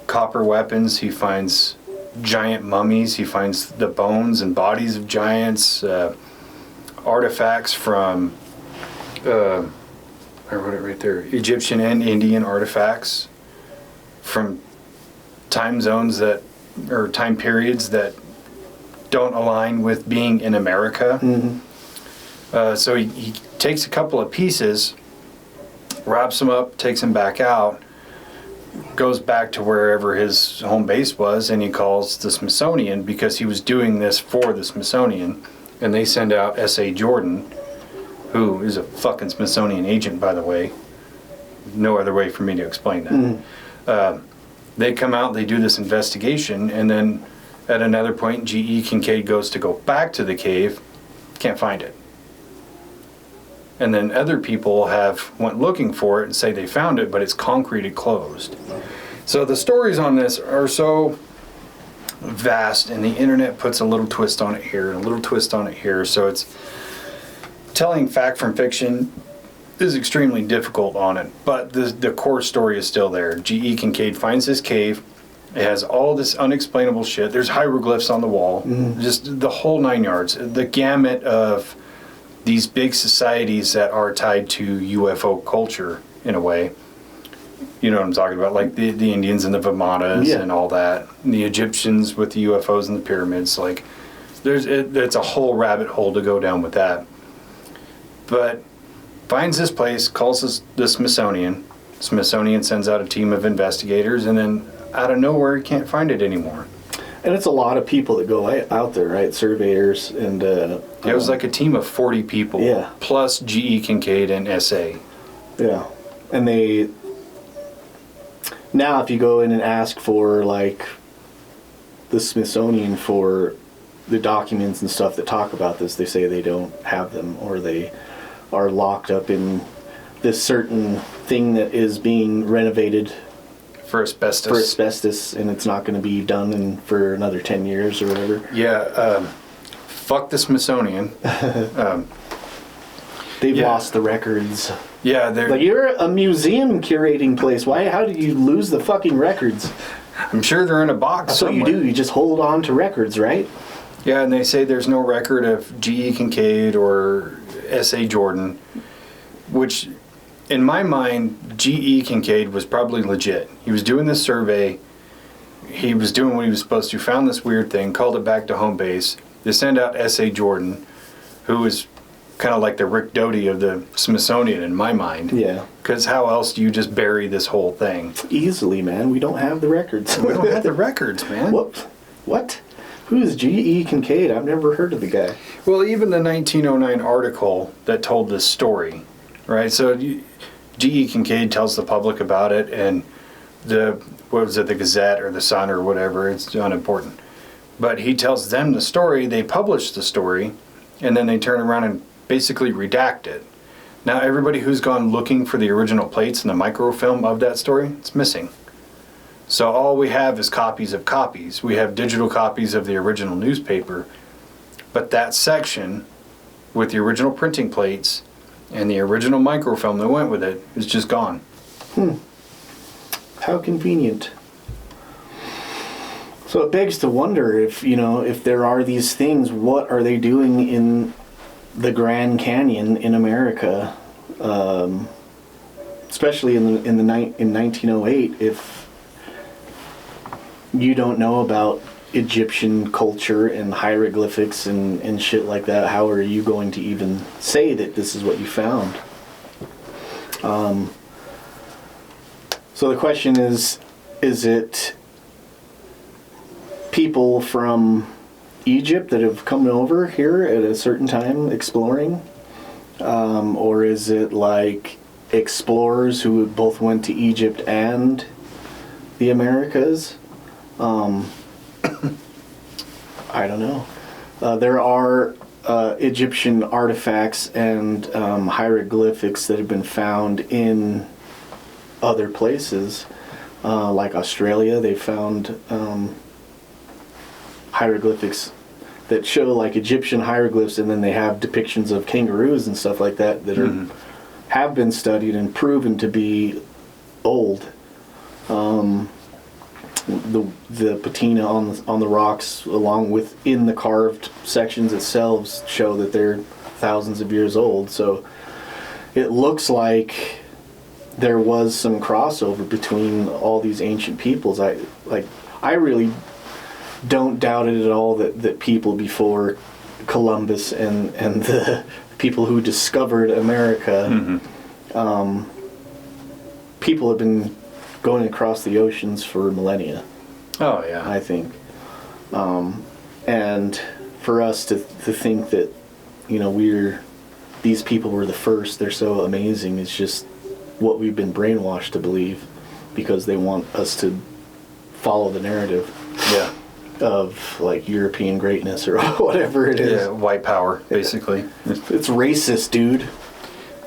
copper weapons, he finds giant mummies, he finds the bones and bodies of giants, artifacts from, I wrote it right there, Egyptian and Indian artifacts from time zones or time periods that don't align with being in America. So he takes a couple of pieces, wraps them up, takes them back out, goes back to wherever his home base was, and he calls the Smithsonian because he was doing this for the Smithsonian. And they send out S.A. Jordan, who is a fucking Smithsonian agent, by the way. No other way for me to explain that. They come out, they do this investigation, and then at another point, G.E. Kincaid goes to go back to the cave, can't find it. And then other people went looking for it and say they found it, but it's concreted closed. So the stories on this are so vast, and the internet puts a little twist on it here and a little twist on it here. So it's telling fact from fiction is extremely difficult on it, but the core story is still there. G.E. Kincaid finds this cave. It has all this unexplainable shit. There's hieroglyphs on the wall, just the whole 9 yards. The gamut of these big societies that are tied to UFO culture in a way. You know what I'm talking about, like the Indians and the Vimanas and all that. And the Egyptians with the UFOs and the pyramids. Like, it's a whole rabbit hole to go down with that. But finds this place, calls the Smithsonian. Smithsonian sends out a team of investigators, and then out of nowhere, he can't find it anymore. And it's a lot of people that go out there, right? Surveyors and... it was like a team of 40 people, plus G.E. Kincaid and S.A. Yeah. And they... Now, if you go in and ask for, like, the Smithsonian for the documents and stuff that talk about this, they say they don't have them, or they are locked up in this certain thing that is being renovated for asbestos, and it's not going to be done for another 10 years or whatever. Yeah, fuck the Smithsonian. They've lost the records. Yeah, they're... Like, you're a museum curating place. How did you lose the fucking records? I'm sure they're in a box That's somewhere. what you do. You just hold on to records, right? Yeah, and they say there's no record of G.E. Kincaid or S.A. Jordan, which... In my mind, G.E. Kincaid was probably legit. He was doing this survey. He was doing what he was supposed to. Found this weird thing, called it back to home base. They send out S.A. Jordan, who is kind of like the Rick Doty of the Smithsonian in my mind. Yeah. Because how else do you just bury this whole thing? Easily, man. We don't have the records. We don't have the records, man. What? Who is G.E. Kincaid? I've never heard of the guy. Well, even the 1909 article that told this story, right? So G.E. Kincaid tells the public about it, and the Gazette or the Sun or whatever, it's unimportant. But he tells them the story, they publish the story, and then they turn around and basically redact it. Now, everybody who's gone looking for the original plates and the microfilm of that story, it's missing. So all we have is copies of copies. We have digital copies of the original newspaper, but that section with the original printing plates and the original microfilm that went with it is just gone. How convenient. So it begs to wonder if there are these things, what are they doing in the Grand Canyon in America, especially in 1908, if you don't know about Egyptian culture and hieroglyphics and shit like that, how are you going to even say that this is what you found? So the question is it people from Egypt that have come over here at a certain time exploring? Or is it like explorers who both went to Egypt and the Americas? I don't know. There are Egyptian artifacts and hieroglyphics that have been found in other places, like Australia. They found hieroglyphics that show like Egyptian hieroglyphs, and then they have depictions of kangaroos and stuff like that that are have been studied and proven to be old. The patina on the rocks, along with in the carved sections itself, show that they're thousands of years old. So it looks like there was some crossover between all these ancient peoples. I really don't doubt it at all that people before Columbus and the people who discovered America, people have been going across the oceans for millennia. Oh yeah. I think. And for us to think that, these people were the first, they're so amazing, it's just what we've been brainwashed to believe, because they want us to follow the narrative. Yeah. Of like European greatness or whatever it is. Yeah, white power, basically. It's racist, dude.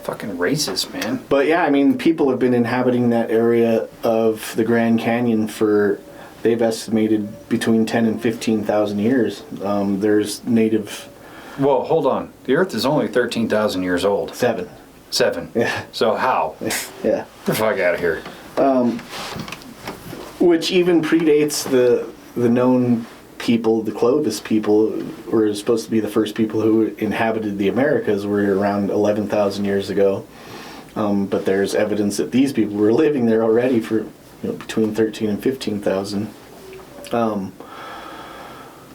Fucking racist, man. But yeah, I mean, people have been inhabiting that area of the Grand Canyon for, they've estimated between 10 and 15,000 years. There's native... Well, hold on. The Earth is only 13,000 years old. 7. Yeah. So how? Yeah. Get the fuck out of here. Which even predates the known people. The Clovis people were supposed to be the first people who inhabited the Americas, were around 11,000 years ago. But there's evidence that these people were living there already for between 13 and 15,000.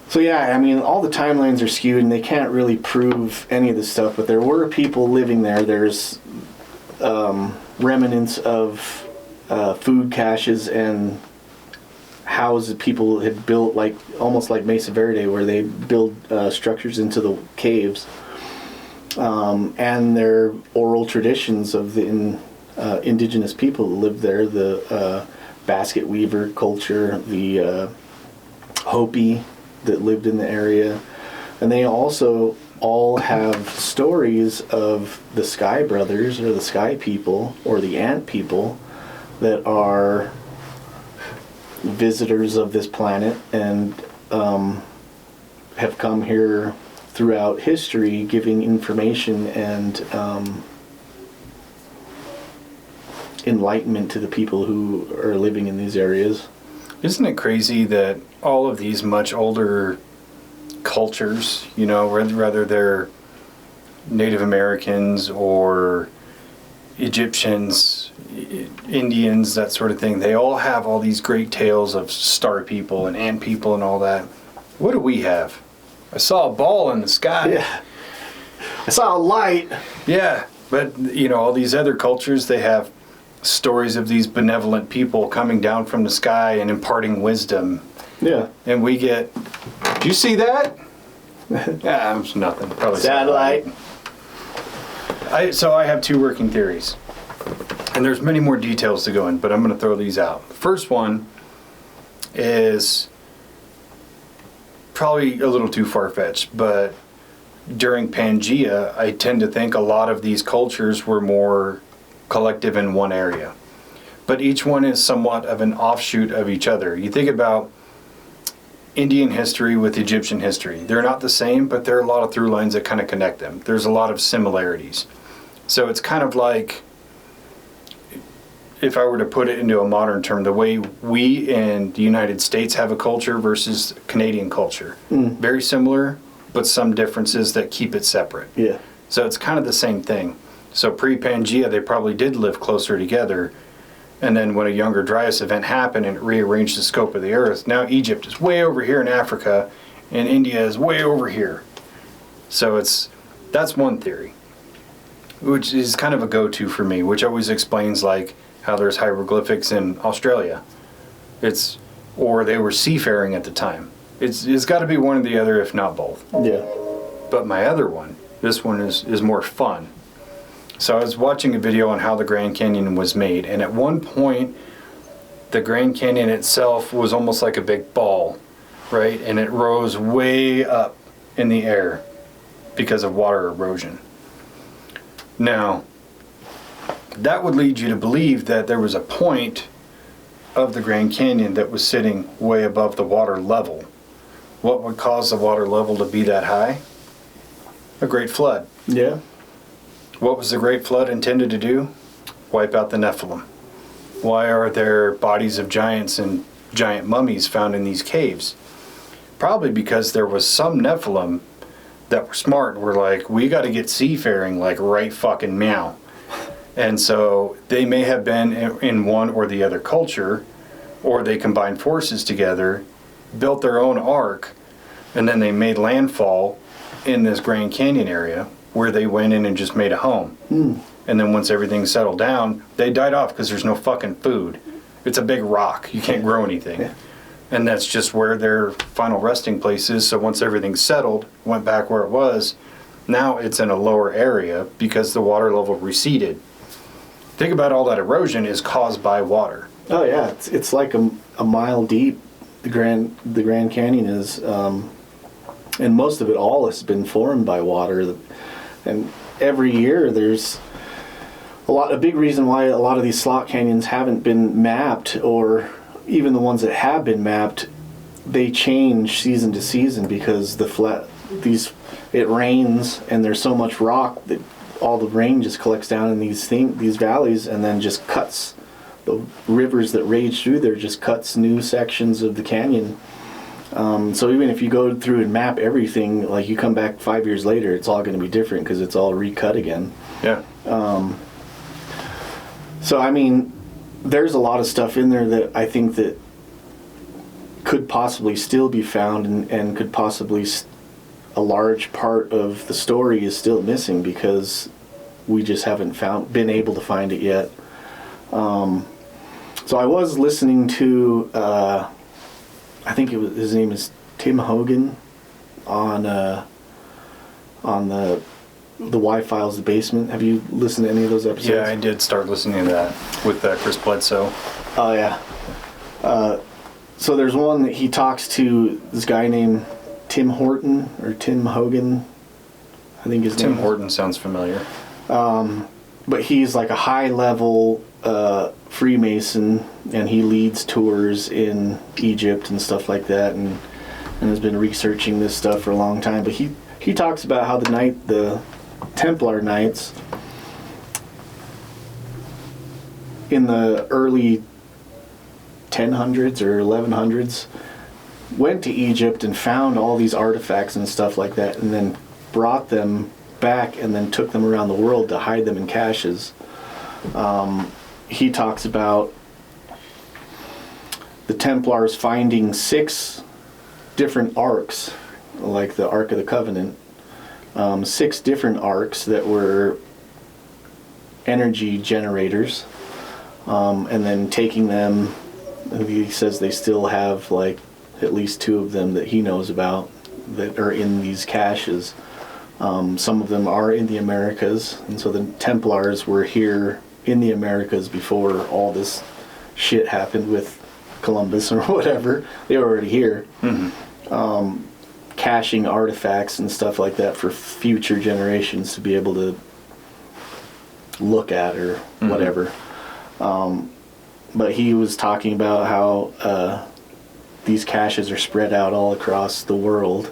So yeah, I mean, all the timelines are skewed and they can't really prove any of this stuff, but there were people living there. There's remnants of food caches and houses people had built, like almost like Mesa Verde, where they build structures into the caves, and their oral traditions of the indigenous people who lived there, the basket weaver culture, the Hopi that lived in the area, and they also all have stories of the Sky Brothers or the Sky People or the Ant People that are visitors of this planet and have come here throughout history giving information and enlightenment to the people who are living in these areas. Isn't it crazy that all of these much older cultures, whether they're Native Americans or Egyptians, Indians, that sort of thing, they all have all these great tales of star people and ant people and all that. What do we have? I saw a ball in the sky. Yeah. I saw a light. Yeah, but all these other cultures, they have stories of these benevolent people coming down from the sky and imparting wisdom. Yeah. And we get, do you see that? Yeah, it's nothing. Probably satellite. So I have two working theories. And there's many more details to go in, but I'm going to throw these out. The first one is probably a little too far-fetched, but during Pangea, I tend to think a lot of these cultures were more collective in one area. But each one is somewhat of an offshoot of each other. You think about Indian history with Egyptian history. They're not the same, but there are a lot of through lines that kind of connect them. There's a lot of similarities. So it's kind of like, if I were to put it into a modern term, the way we in the United States have a culture versus Canadian culture. Very similar, but some differences that keep it separate. Yeah. So it's kind of the same thing. So pre-Pangea, they probably did live closer together. And then when a Younger Dryas event happened and it rearranged the scope of the Earth, now Egypt is way over here in Africa, and India is way over here. So that's one theory, which is kind of a go-to for me, which always explains like how there's hieroglyphics in Australia. Or they were seafaring at the time. It's got to be one or the other, if not both. Yeah. But my other one, this one is more fun. So I was watching a video on how the Grand Canyon was made, and at one point, the Grand Canyon itself was almost like a big ball, right? And it rose way up in the air because of water erosion. Now, that would lead you to believe that there was a point of the Grand Canyon that was sitting way above the water level. What would cause the water level to be that high? A great flood. Yeah. What was the Great Flood intended to do? Wipe out the Nephilim. Why are there bodies of giants and giant mummies found in these caves? Probably because there was some Nephilim that were smart and were like, we got to get seafaring like right fucking meow. And so they may have been in one or the other culture, or they combined forces together, built their own ark, and then they made landfall in this Grand Canyon area, where they went in and just made a home. And then once everything settled down, they died off because there's no fucking food. It's a big rock. You can't grow anything. Yeah. And that's just where their final resting place is. So once everything settled, went back where it was, now it's in a lower area because the water level receded. Think about all that erosion is caused by water. Oh yeah, it's like a mile deep. The Grand Canyon is, and most of it all has been formed by water. And every year there's a big reason why a lot of these slot canyons haven't been mapped, or even the ones that have been mapped, they change season to season because it rains and there's so much rock that all the rain just collects down in these valleys and then just cuts the rivers that rage through there, just cuts new sections of the canyon. So even if you go through and map everything, like you come back 5 years later, it's all going to be different because it's all recut again. Yeah. So I mean, there's a lot of stuff in there that I think that could possibly still be found, and could possibly a large part of the story is still missing because we just haven't been able to find it yet. So I was listening to, I think his name is Tim Hogan on the Y-Files, The Basement. Have you listened to any of those episodes? Yeah, I did start listening to that with Chris Bledsoe. Oh yeah. So there's one that he talks to this guy named Tim Horton or Tim Hogan. I think his name. Tim Horton sounds familiar. But he's like a high-level Freemason, and he leads tours in Egypt and stuff like that, and has been researching this stuff for a long time. But he talks about how the Templar Knights in the early 1000s or 1100s went to Egypt and found all these artifacts and stuff like that, and then brought them back and then took them around the world to hide them in caches. He talks about the Templars finding 6 different arks, like the Ark of the Covenant, 6 different arks that were energy generators, and then taking them. He says they still have like at least 2 of them that he knows about that are in these caches. Some of them are in the Americas, and so the Templars were here in the Americas before all this shit happened with Columbus or whatever. They were already here. Mm-hmm. Caching artifacts and stuff like that for future generations to be able to look at or whatever. But he was talking about how these caches are spread out all across the world.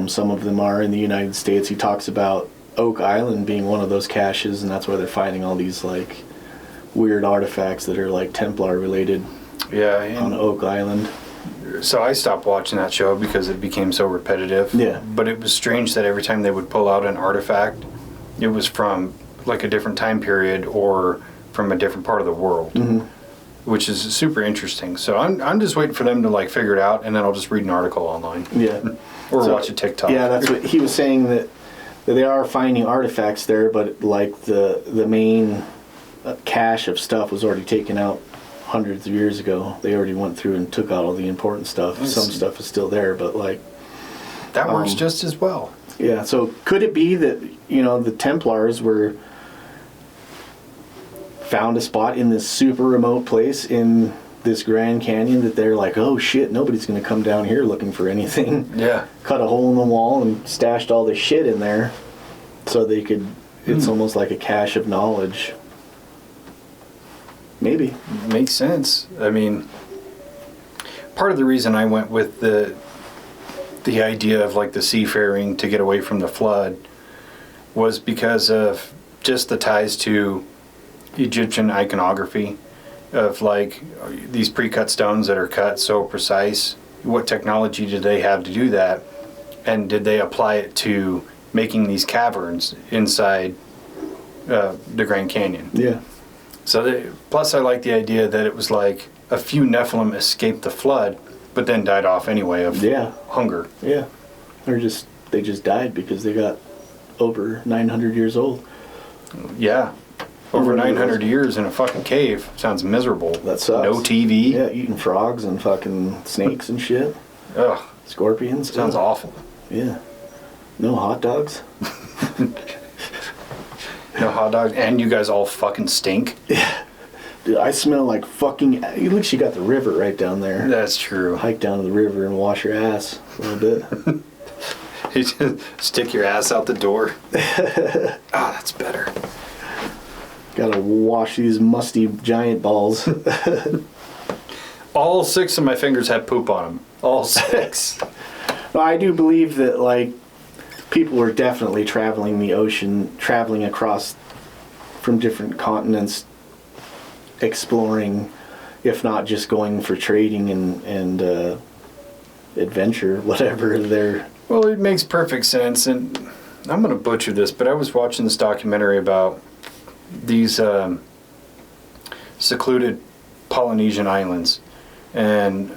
Some of them are in the United States. He talks about Oak Island being one of those caches, and that's where they're finding all these like weird artifacts that are like Templar related. Yeah, on Oak Island. So I stopped watching that show because it became so repetitive. Yeah. But it was strange that every time they would pull out an artifact, it was from like a different time period or from a different part of the world, which is super interesting. So I'm just waiting for them to like figure it out, and then I'll just read an article online. Yeah. Or watch a TikTok. Yeah, that's what he was saying, that they are finding artifacts there, but like the main cache of stuff was already taken out hundreds of years ago. They already went through and took out all the important stuff. Some stuff is still there, but like that works just as well. Yeah. So could it be that the Templars found a spot in this super remote place in this Grand Canyon that they're like, oh shit, nobody's going to come down here looking for anything. Yeah. Cut a hole in the wall and stashed all this shit in there so they could, it's almost like a cache of knowledge. Maybe. Makes sense. I mean, part of the reason I went with the idea of like the seafaring to get away from the flood was because of just the ties to Egyptian iconography of like these pre-cut stones that are cut so precise. What technology did they have to do that? And did they apply it to making these caverns inside the Grand Canyon? Yeah. So plus I like the idea that it was like a few Nephilim escaped the flood, but then died off anyway of hunger. Yeah. Or they just died because they got over 900 years old. Yeah. Over 900 years in a fucking cave. Sounds miserable. That sucks. No TV. Yeah, eating frogs and fucking snakes and shit. Ugh. Scorpions. Sounds awful. Yeah. No hot dogs. No hot dogs. And you guys all fucking stink. Yeah. Dude, I smell like fucking... At least you got the river right down there. That's true. Hike down to the river and wash your ass a little bit. You just stick your ass out the door. That's better. Gotta wash these musty giant balls. All 6 of my fingers had poop on them. All 6. Well, I do believe that, like, people were definitely traveling the ocean, traveling across from different continents, exploring, if not just going for trading and adventure, whatever they're... Well, it makes perfect sense, and I'm going to butcher this, but I was watching this documentary about these secluded Polynesian islands, and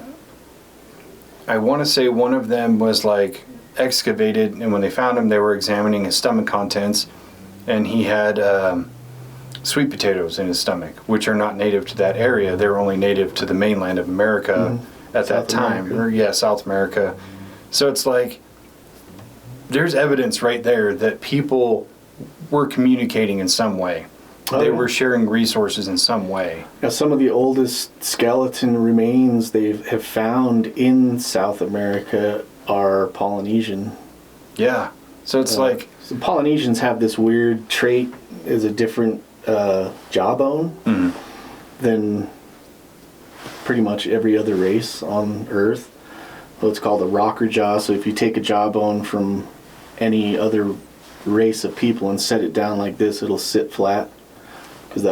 I want to say one of them was like excavated, and when they found him they were examining his stomach contents, and he had sweet potatoes in his stomach, which are not native to that area. They're only native to the mainland of America at that time. Or, South America. So it's like there's evidence right there that people were communicating in some way. They were sharing resources in some way. Now, some of the oldest skeleton remains they have found in South America are Polynesian. Yeah. So it's like... So Polynesians have this weird trait as a different jawbone than pretty much every other race on Earth. Well, it's called a rocker jaw. So if you take a jawbone from any other race of people and set it down like this, it'll sit flat. Because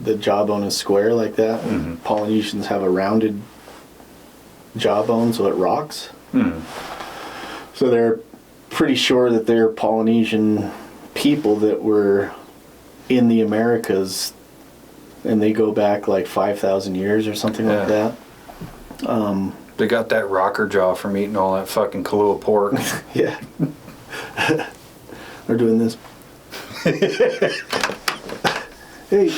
the jawbone is square like that. And Polynesians have a rounded jawbone, so it rocks. So they're pretty sure that they're Polynesian people that were in the Americas, and they go back like 5,000 years or something like that. They got that rocker jaw from eating all that fucking Kahlua pork. Yeah. They're doing this. Hey,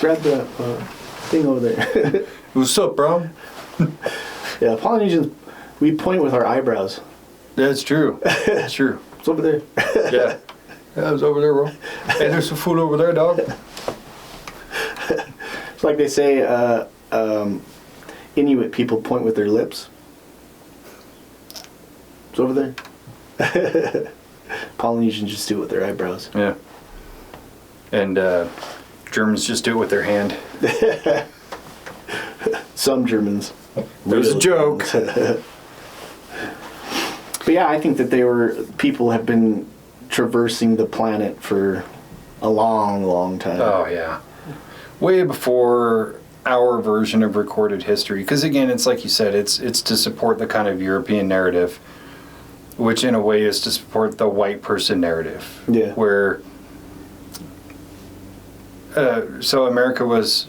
grab the thing over there. What's up, bro? Yeah, Polynesians, we point with our eyebrows. That's true. That's true. It's over there. Yeah. Yeah, it's over there, bro. Hey, there's some food over there, dog. It's like they say, Inuit people point with their lips. It's over there. Polynesians just do it with their eyebrows. Yeah. And Germans just do it with their hand. Some Germans. There's a joke. But yeah, I think that people have been traversing the planet for a long, long time. Oh, yeah. Way before our version of recorded history. Because again, it's like you said, it's to support the kind of European narrative, which in a way is to support the white person narrative. Yeah. Where So America was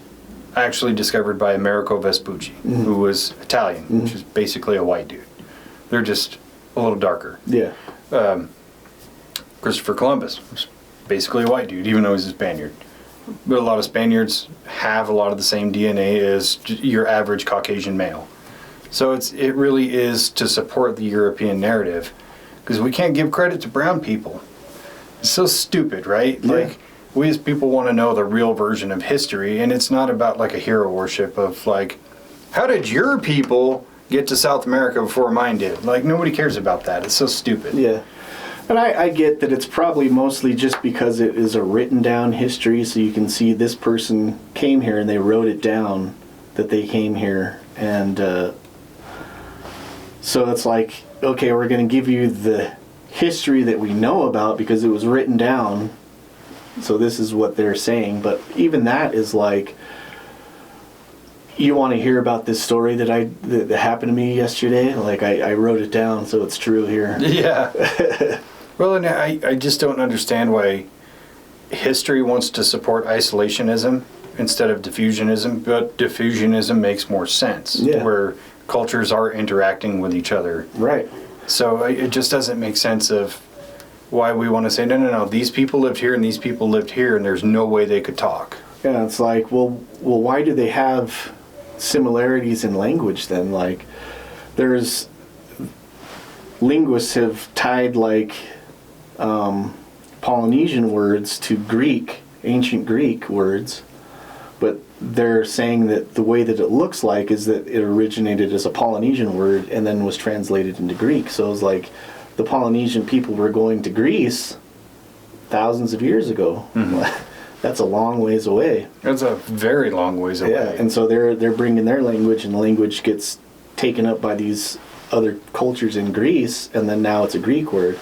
actually discovered by Amerigo Vespucci, who was Italian, which is basically a white dude. They're just a little darker. Yeah. Christopher Columbus was basically a white dude, even though he's a Spaniard. But a lot of Spaniards have a lot of the same DNA as your average Caucasian male. So it really is to support the European narrative, because we can't give credit to brown people. It's so stupid, right? Yeah. Like, we as people want to know the real version of history, and it's not about like a hero worship of like, how did your people get to South America before mine did? Like, nobody cares about that. It's so stupid. Yeah. And I get that it's probably mostly just because it is a written down history, so you can see this person came here and they wrote it down that they came here. And so it's like, okay, we're going to give you the history that we know about because it was written down. So this is what they're saying. But even that is like, you want to hear about this story that happened to me yesterday? Like, I wrote it down, so it's true here. Yeah. Well, and I just don't understand why history wants to support isolationism instead of diffusionism, but diffusionism makes more sense, where cultures are interacting with each other. Right. So it just doesn't make sense of why we want to say, no, these people lived here and these people lived here, and there's no way they could talk. Yeah, it's like, well, why do they have similarities in language then? Like, there's linguists have tied like Polynesian words to Greek, ancient Greek words, but they're saying that the way that it looks like is that it originated as a Polynesian word and then was translated into Greek. So it's like the Polynesian people were going to Greece thousands of years ago. That's a long ways away. That's a very long ways away. Yeah, and so they're bringing their language, and the language gets taken up by these other cultures in Greece, and then now it's a Greek word.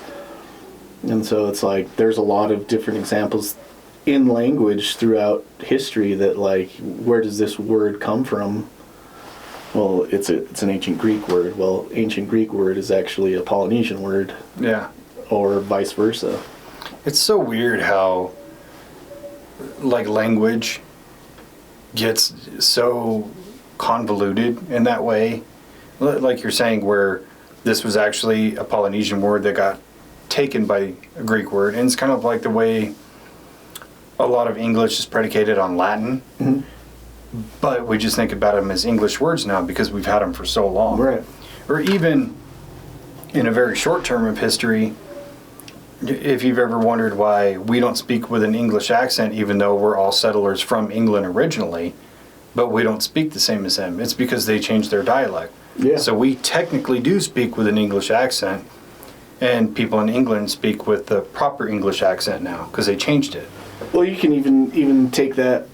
And so it's like there's a lot of different examples in language throughout history that, like, where does this word come from? Well, it's an ancient Greek word. Well, ancient Greek word is actually a Polynesian word. Yeah. Or vice versa. It's so weird how, like, language gets so convoluted in that way. Like you're saying, where this was actually a Polynesian word that got taken by a Greek word. And it's kind of like the way a lot of English is predicated on Latin. But we just think about them as English words now because we've had them for so long. Right. Or even in a very short term of history, if you've ever wondered why we don't speak with an English accent, even though we're all settlers from England originally, but we don't speak the same as them, it's because they changed their dialect. Yeah. So we technically do speak with an English accent, and people in England speak with the proper English accent now because they changed it. Well, you can even take that,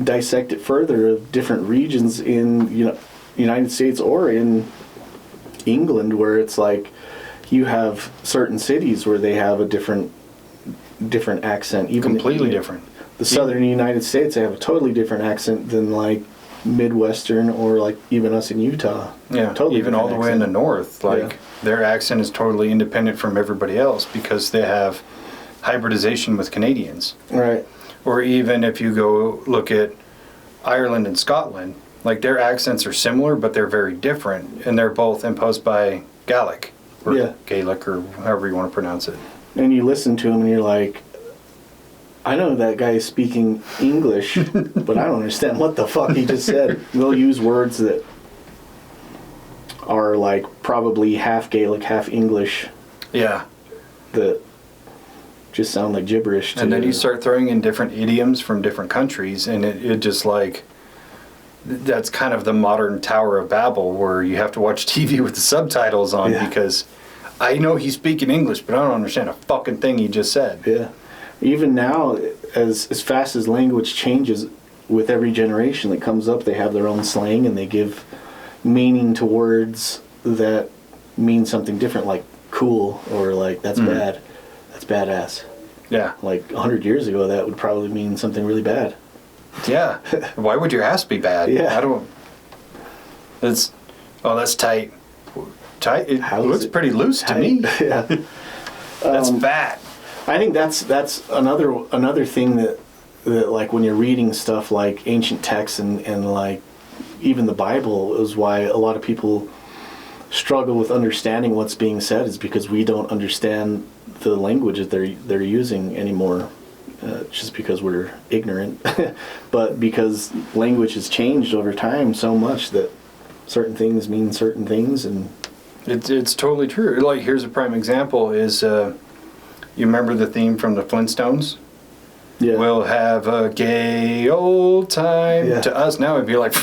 dissect it further of different regions in United States or in England, where it's like you have certain cities where they have a different accent. Even completely different. The southern United States, they have a totally different accent than like Midwestern or like even us in Utah. Yeah, totally even all the way in the north, like Yeah. their accent is totally independent from everybody else because they have hybridization with Canadians. Right. Or even if you go look at Ireland and Scotland, like their accents are similar, but they're very different, and they're both imposed by Gaelic, or Gaelic, or however you want to pronounce it. And you listen to him and you're like, I know that guy is speaking English, but I don't understand what the fuck he just said. They'll use words that are like probably half Gaelic, half English. Yeah. That just sound like gibberish to And then you start throwing in different idioms from different countries, and it just like, that's kind of the modern Tower of Babel, where you have to watch TV with the subtitles on because I know he's speaking English, but I don't understand a fucking thing he just said. Yeah. Even now, as fast as language changes with every generation that comes up, they have their own slang and they give meaning to words that mean something different, like cool or like that's bad, that's badass. Yeah. Like 100 years ago, that would probably mean something really bad. Yeah. Why would your ass be bad? Yeah. I don't. That's. Oh, that's tight. Tight. It looks pretty loose to me. Yeah. That's fat. I think that's another thing that that like when you're reading stuff like ancient texts and like even the Bible, is why a lot of people struggle with understanding what's being said, is because we don't understand the language that they're using anymore, just because we're ignorant. But because language has changed over time so much that certain things mean certain things, and it's totally true. Like, here's a prime example is you remember the theme from the Flintstones? yeah, We'll have a gay old time. Yeah. To us now it'd be like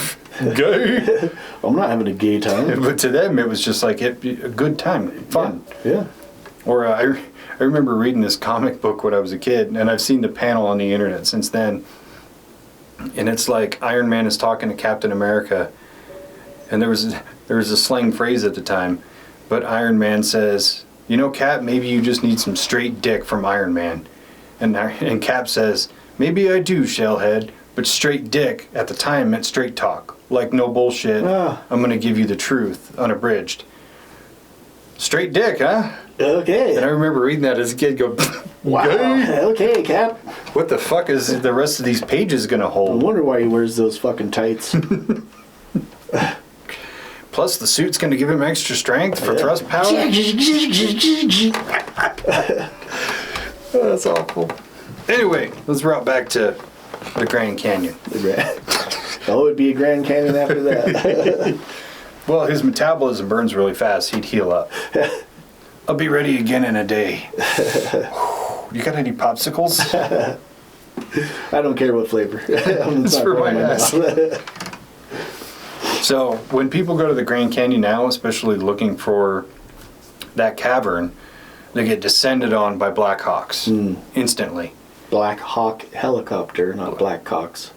gay. I'm not having a gay time. But to them it was just like a good time, fun. Yeah. Or I remember reading this comic book when I was a kid, and I've seen the panel on the internet since then. And it's like Iron Man is talking to Captain America, and there was a slang phrase at the time, but Iron Man says, "You know, Cap, maybe you just need some straight dick from Iron Man." And Cap says, "Maybe I do, Shellhead, but straight dick at the time meant straight talk. Like, no bullshit. Ah. I'm going to give you the truth, unabridged." Straight dick, huh? Okay. And I remember reading that as a kid, go, Wow. "Gay? Okay, Cap. What the fuck is the rest of these pages going to I hold?" wonder why he wears those fucking tights. Plus, the suit's going to give him extra strength for thrust power. That's awful. Anyway, let's route back to the Grand Canyon. Oh, it'd be a Grand Canyon after that. Well, his metabolism burns really fast. He'd heal up. I'll be ready again in a day. You got any popsicles? I don't care what flavor. It's for my ass. So, when people go to the Grand Canyon now, especially looking for that cavern, they get descended on by Black Hawks instantly. Black Hawk helicopter, not Black Hawks.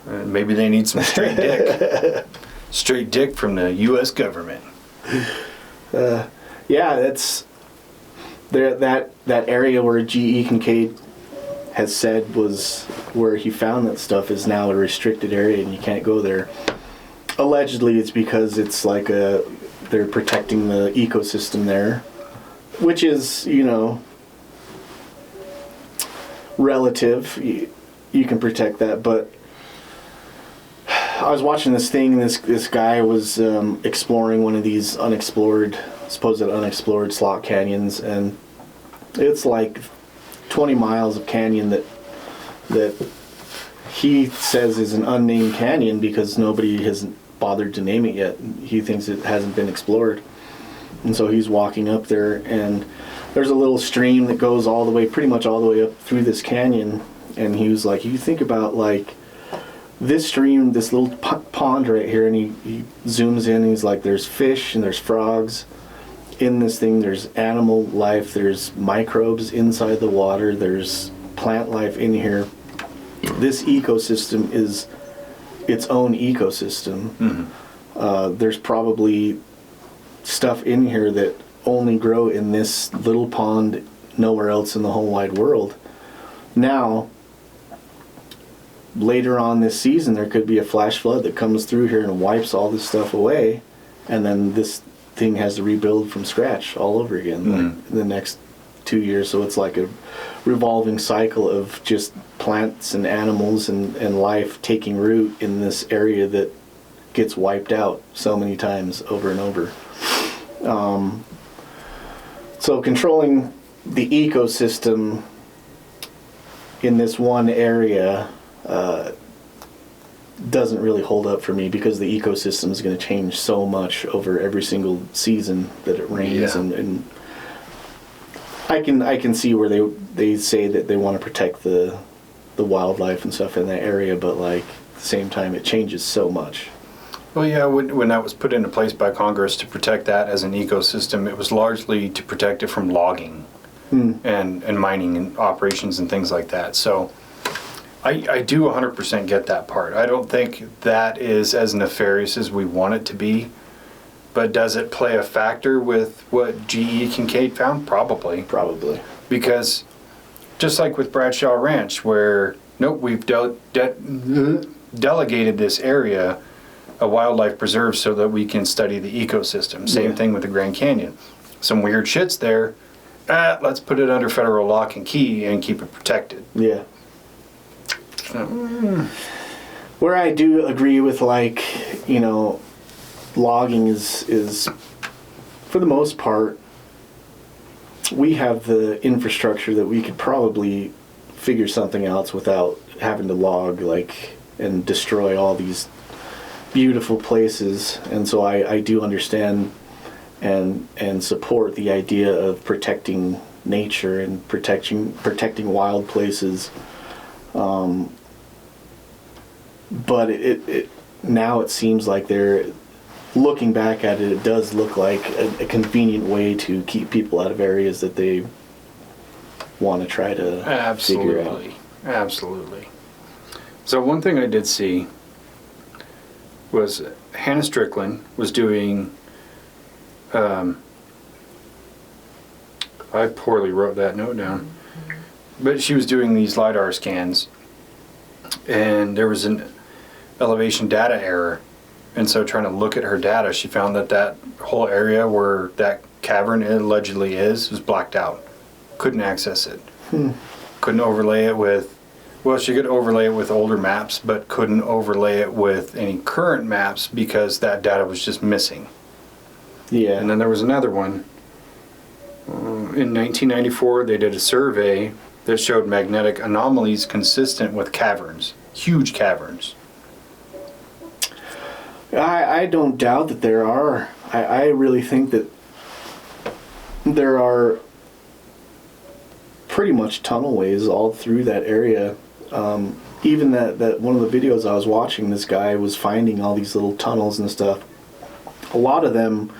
Maybe they need some straight dick. Straight dick from the U.S. government. Yeah, that's there. That area where G.E. Kincaid has said was where he found that stuff is now a restricted area, and you can't go there. Allegedly, it's because it's like they're protecting the ecosystem there, which is, you know, relative. You can protect that, but I was watching this thing, and this guy was exploring one of these supposed unexplored slot canyons, and it's like 20 miles of canyon that he says is an unnamed canyon because nobody has bothered to name it yet. He thinks it hasn't been explored. And so he's walking up there, and there's a little stream that goes pretty much all the way up through this canyon. And he was like, you think about like this stream, this little pond right here, and he zooms in, and he's like, there's fish and there's frogs in this thing, there's animal life, there's microbes inside the water, there's plant life in here. This ecosystem is its own ecosystem. Mm-hmm. There's probably stuff in here that only grow in this little pond, nowhere else in the whole wide world. Now, later on this season, there could be a flash flood that comes through here and wipes all this stuff away, and then this thing has to rebuild from scratch all over again, like in the next 2 years. So it's like a revolving cycle of just plants and animals and life taking root in this area that gets wiped out so many times over and over. So controlling the ecosystem in this one area doesn't really hold up for me, because the ecosystem is going to change so much over every single season that it rains. Yeah. And I can see where they say that they want to protect the wildlife and stuff in that area, but like at the same time it changes so much. Well, yeah, when that was put into place by Congress to protect that as an ecosystem, it was largely to protect it from logging and mining and operations and things like that. So I do 100% get that part. I don't think that is as nefarious as we want it to be. But does it play a factor with what G.E. Kincaid found? Probably. Probably. Because just like with Bradshaw Ranch, where, nope, we've delegated this area a wildlife preserve so that we can study the ecosystem. Same thing with the Grand Canyon. Some weird shit's there. Let's put it under federal lock and key and keep it protected. Yeah. Where I do agree with, like, you know, logging is for the most part, we have the infrastructure that we could probably figure something else without having to log, like, and destroy all these beautiful places. And so I do understand and support the idea of protecting nature and protecting wild places. But it now it seems like they're looking back at it. It does look like a convenient way to keep people out of areas that they want to try to figure out. Absolutely. So one thing I did see was Hannah Strickland was doing. I poorly wrote that note down, but she was doing these LiDAR scans, and there was an elevation data error. And so trying to look at her data, she found that whole area where that cavern allegedly is blacked out. Couldn't access it. Couldn't overlay it with, well, she could overlay it with older maps, but couldn't overlay it with any current maps because that data was just missing. Yeah. And then there was another one. In 1994, they did a survey that showed magnetic anomalies consistent with caverns, huge caverns. I don't doubt that there are. I really think that there are pretty much tunnelways all through that area. Even that one of the videos I was watching, this guy was finding all these little tunnels and stuff. A lot of them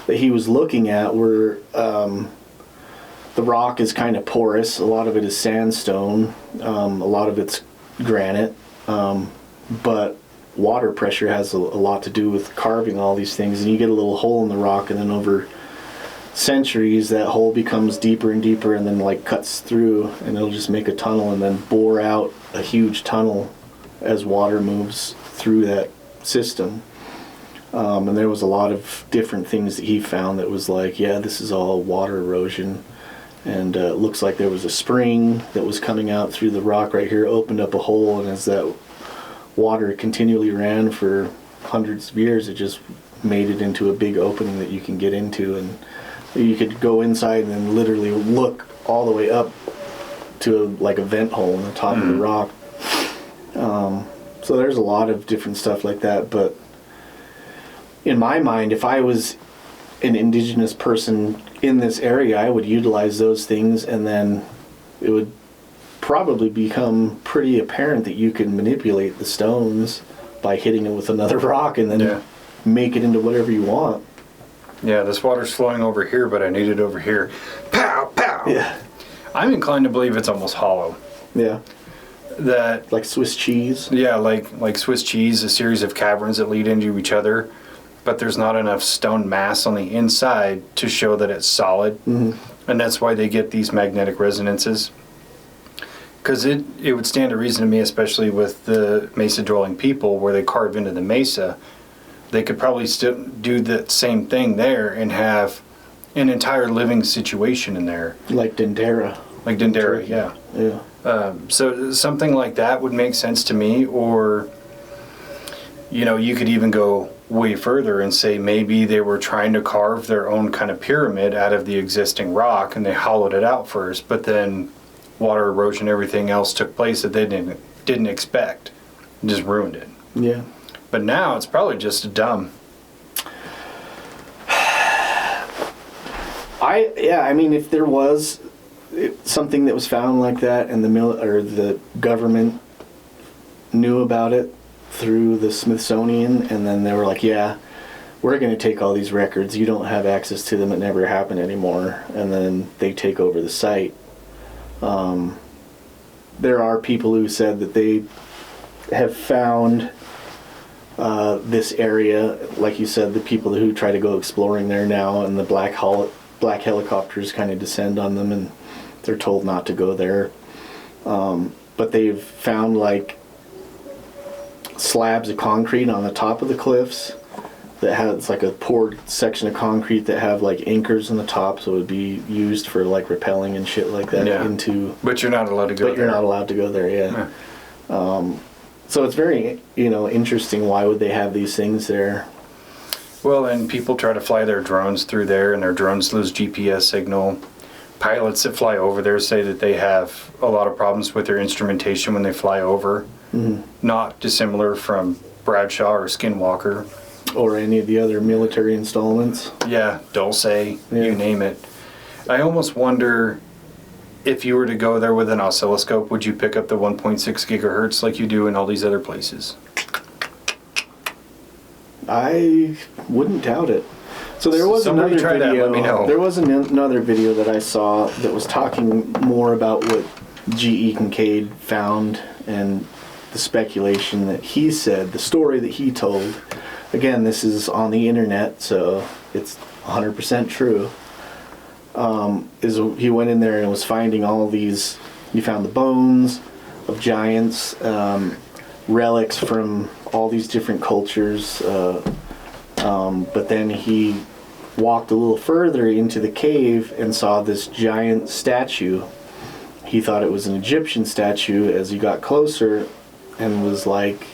that he was looking at were, the rock is kind of porous. A lot of it is sandstone. A lot of it's granite. But water pressure has a lot to do with carving all these things. And you get a little hole in the rock, and then over centuries that hole becomes deeper and deeper, and then like cuts through, and it'll just make a tunnel and then bore out a huge tunnel as water moves through that system. And there was a lot of different things that he found that was like, yeah, this is all water erosion. And it looks like there was a spring that was coming out through the rock right here, opened up a hole, and as that water continually ran for hundreds of years, it just made it into a big opening that you can get into, and you could go inside and then literally look all the way up to like a vent hole in the top of the rock. So there's a lot of different stuff like that, but in my mind, if I was an indigenous person in this area, I would utilize those things, and then it would probably become pretty apparent that you can manipulate the stones by hitting it with another rock and then make it into whatever you want. Yeah, this water's flowing over here, but I need it over here. Pow, pow! Yeah. I'm inclined to believe it's almost hollow. Yeah. That, like Swiss cheese? Yeah, like Swiss cheese, a series of caverns that lead into each other, but there's not enough stone mass on the inside to show that it's solid. Mm-hmm. And that's why they get these magnetic resonances. Because it would stand to reason to me, especially with the mesa-dwelling people, where they carve into the mesa, they could probably still do the same thing there and have an entire living situation in there. Like Dendera. Like Dendera, yeah. Yeah. So something like that would make sense to me, or, you know, you could even go way further and say maybe they were trying to carve their own kind of pyramid out of the existing rock and they hollowed it out first, but then water erosion, everything else took place that they didn't expect. It just ruined it. Yeah. But now it's probably just dumb. I mean, if there was something that was found like that, and the government knew about it through the Smithsonian, and then they were like, yeah, we're going to take all these records. You don't have access to them. It never happened anymore. And then they take over the site. There are people who said that they have found this area, like you said, the people who try to go exploring there now, and the black helicopters kind of descend on them, and they're told not to go there. But they've found like slabs of concrete on the top of the cliffs that has like a poured section of concrete that have like anchors on the top, so it would be used for like rappelling and shit like that into. But you're not allowed to go there. But you're not allowed to go there, yeah. So it's very, interesting. Why would they have these things there? Well, and people try to fly their drones through there, and their drones lose GPS signal. Pilots that fly over there say that they have a lot of problems with their instrumentation when they fly over. Mm-hmm. Not dissimilar from Bradshaw or Skinwalker. Or any of the other military installments. Yeah, Dulce, you name it. I almost wonder if you were to go there with an oscilloscope, would you pick up the 1.6 gigahertz like you do in all these other places? I wouldn't doubt it. So there was Somebody another try video. that, let me know. There was another video that I saw that was talking more about what G.E. Kincaid found and the speculation that he said, the story that he told. Again, this is on the internet, so it's 100% true. Is he went in there and was finding all these. He found the bones of giants, relics from all these different cultures. But then he walked a little further into the cave and saw this giant statue. He thought it was an Egyptian statue. As he got closer, and was like,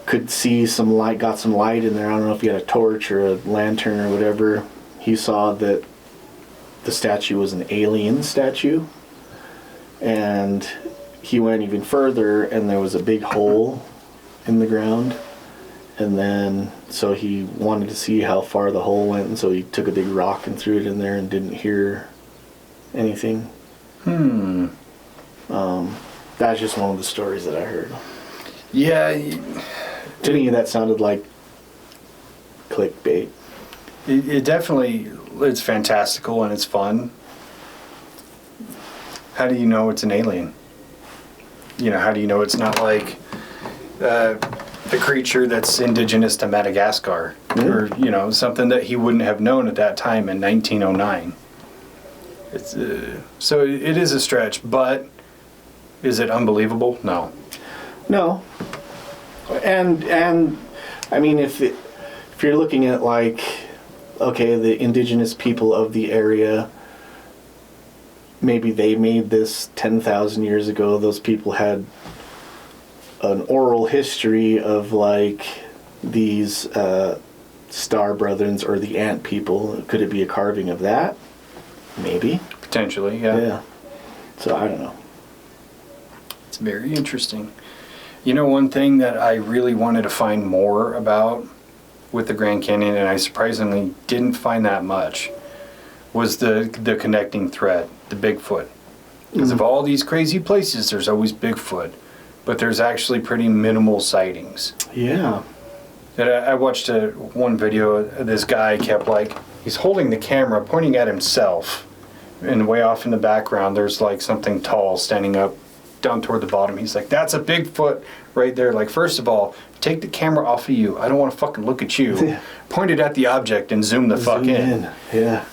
could see some light, got some light in there. I don't know if he had a torch or a lantern or whatever. He saw that the statue was an alien statue. And he went even further, and there was a big hole in the ground. And then, so he wanted to see how far the hole went, and so he took a big rock and threw it in there and didn't hear anything. That's just one of the stories that I heard. Yeah. To me, that sounded like clickbait. It definitely, it's fantastical and it's fun. How do you know it's an alien? How do you know it's not like the creature that's indigenous to Madagascar? Mm-hmm. Or, something that he wouldn't have known at that time in 1909. It's so it is a stretch, but is it unbelievable? No. No. And I mean, if you're looking at like, okay, the indigenous people of the area, maybe they made this 10,000 years ago. Those people had an oral history of like these star brethrens or the ant people. Could it be a carving of that? Maybe. Potentially, yeah. Yeah. So I don't know. It's very interesting. One thing that I really wanted to find more about with the Grand Canyon, and I surprisingly didn't find that much, was the connecting thread, the Bigfoot. Because of all these crazy places, there's always Bigfoot. But there's actually pretty minimal sightings. Yeah. And I watched one video, this guy kept he's holding the camera, pointing at himself, and way off in the background, there's something tall standing up down toward the bottom. He's like, that's a Bigfoot right there. First of all, take the camera off of you. I don't want to fucking look at you. Yeah. Point it at the object and zoom the fuck in. Yeah.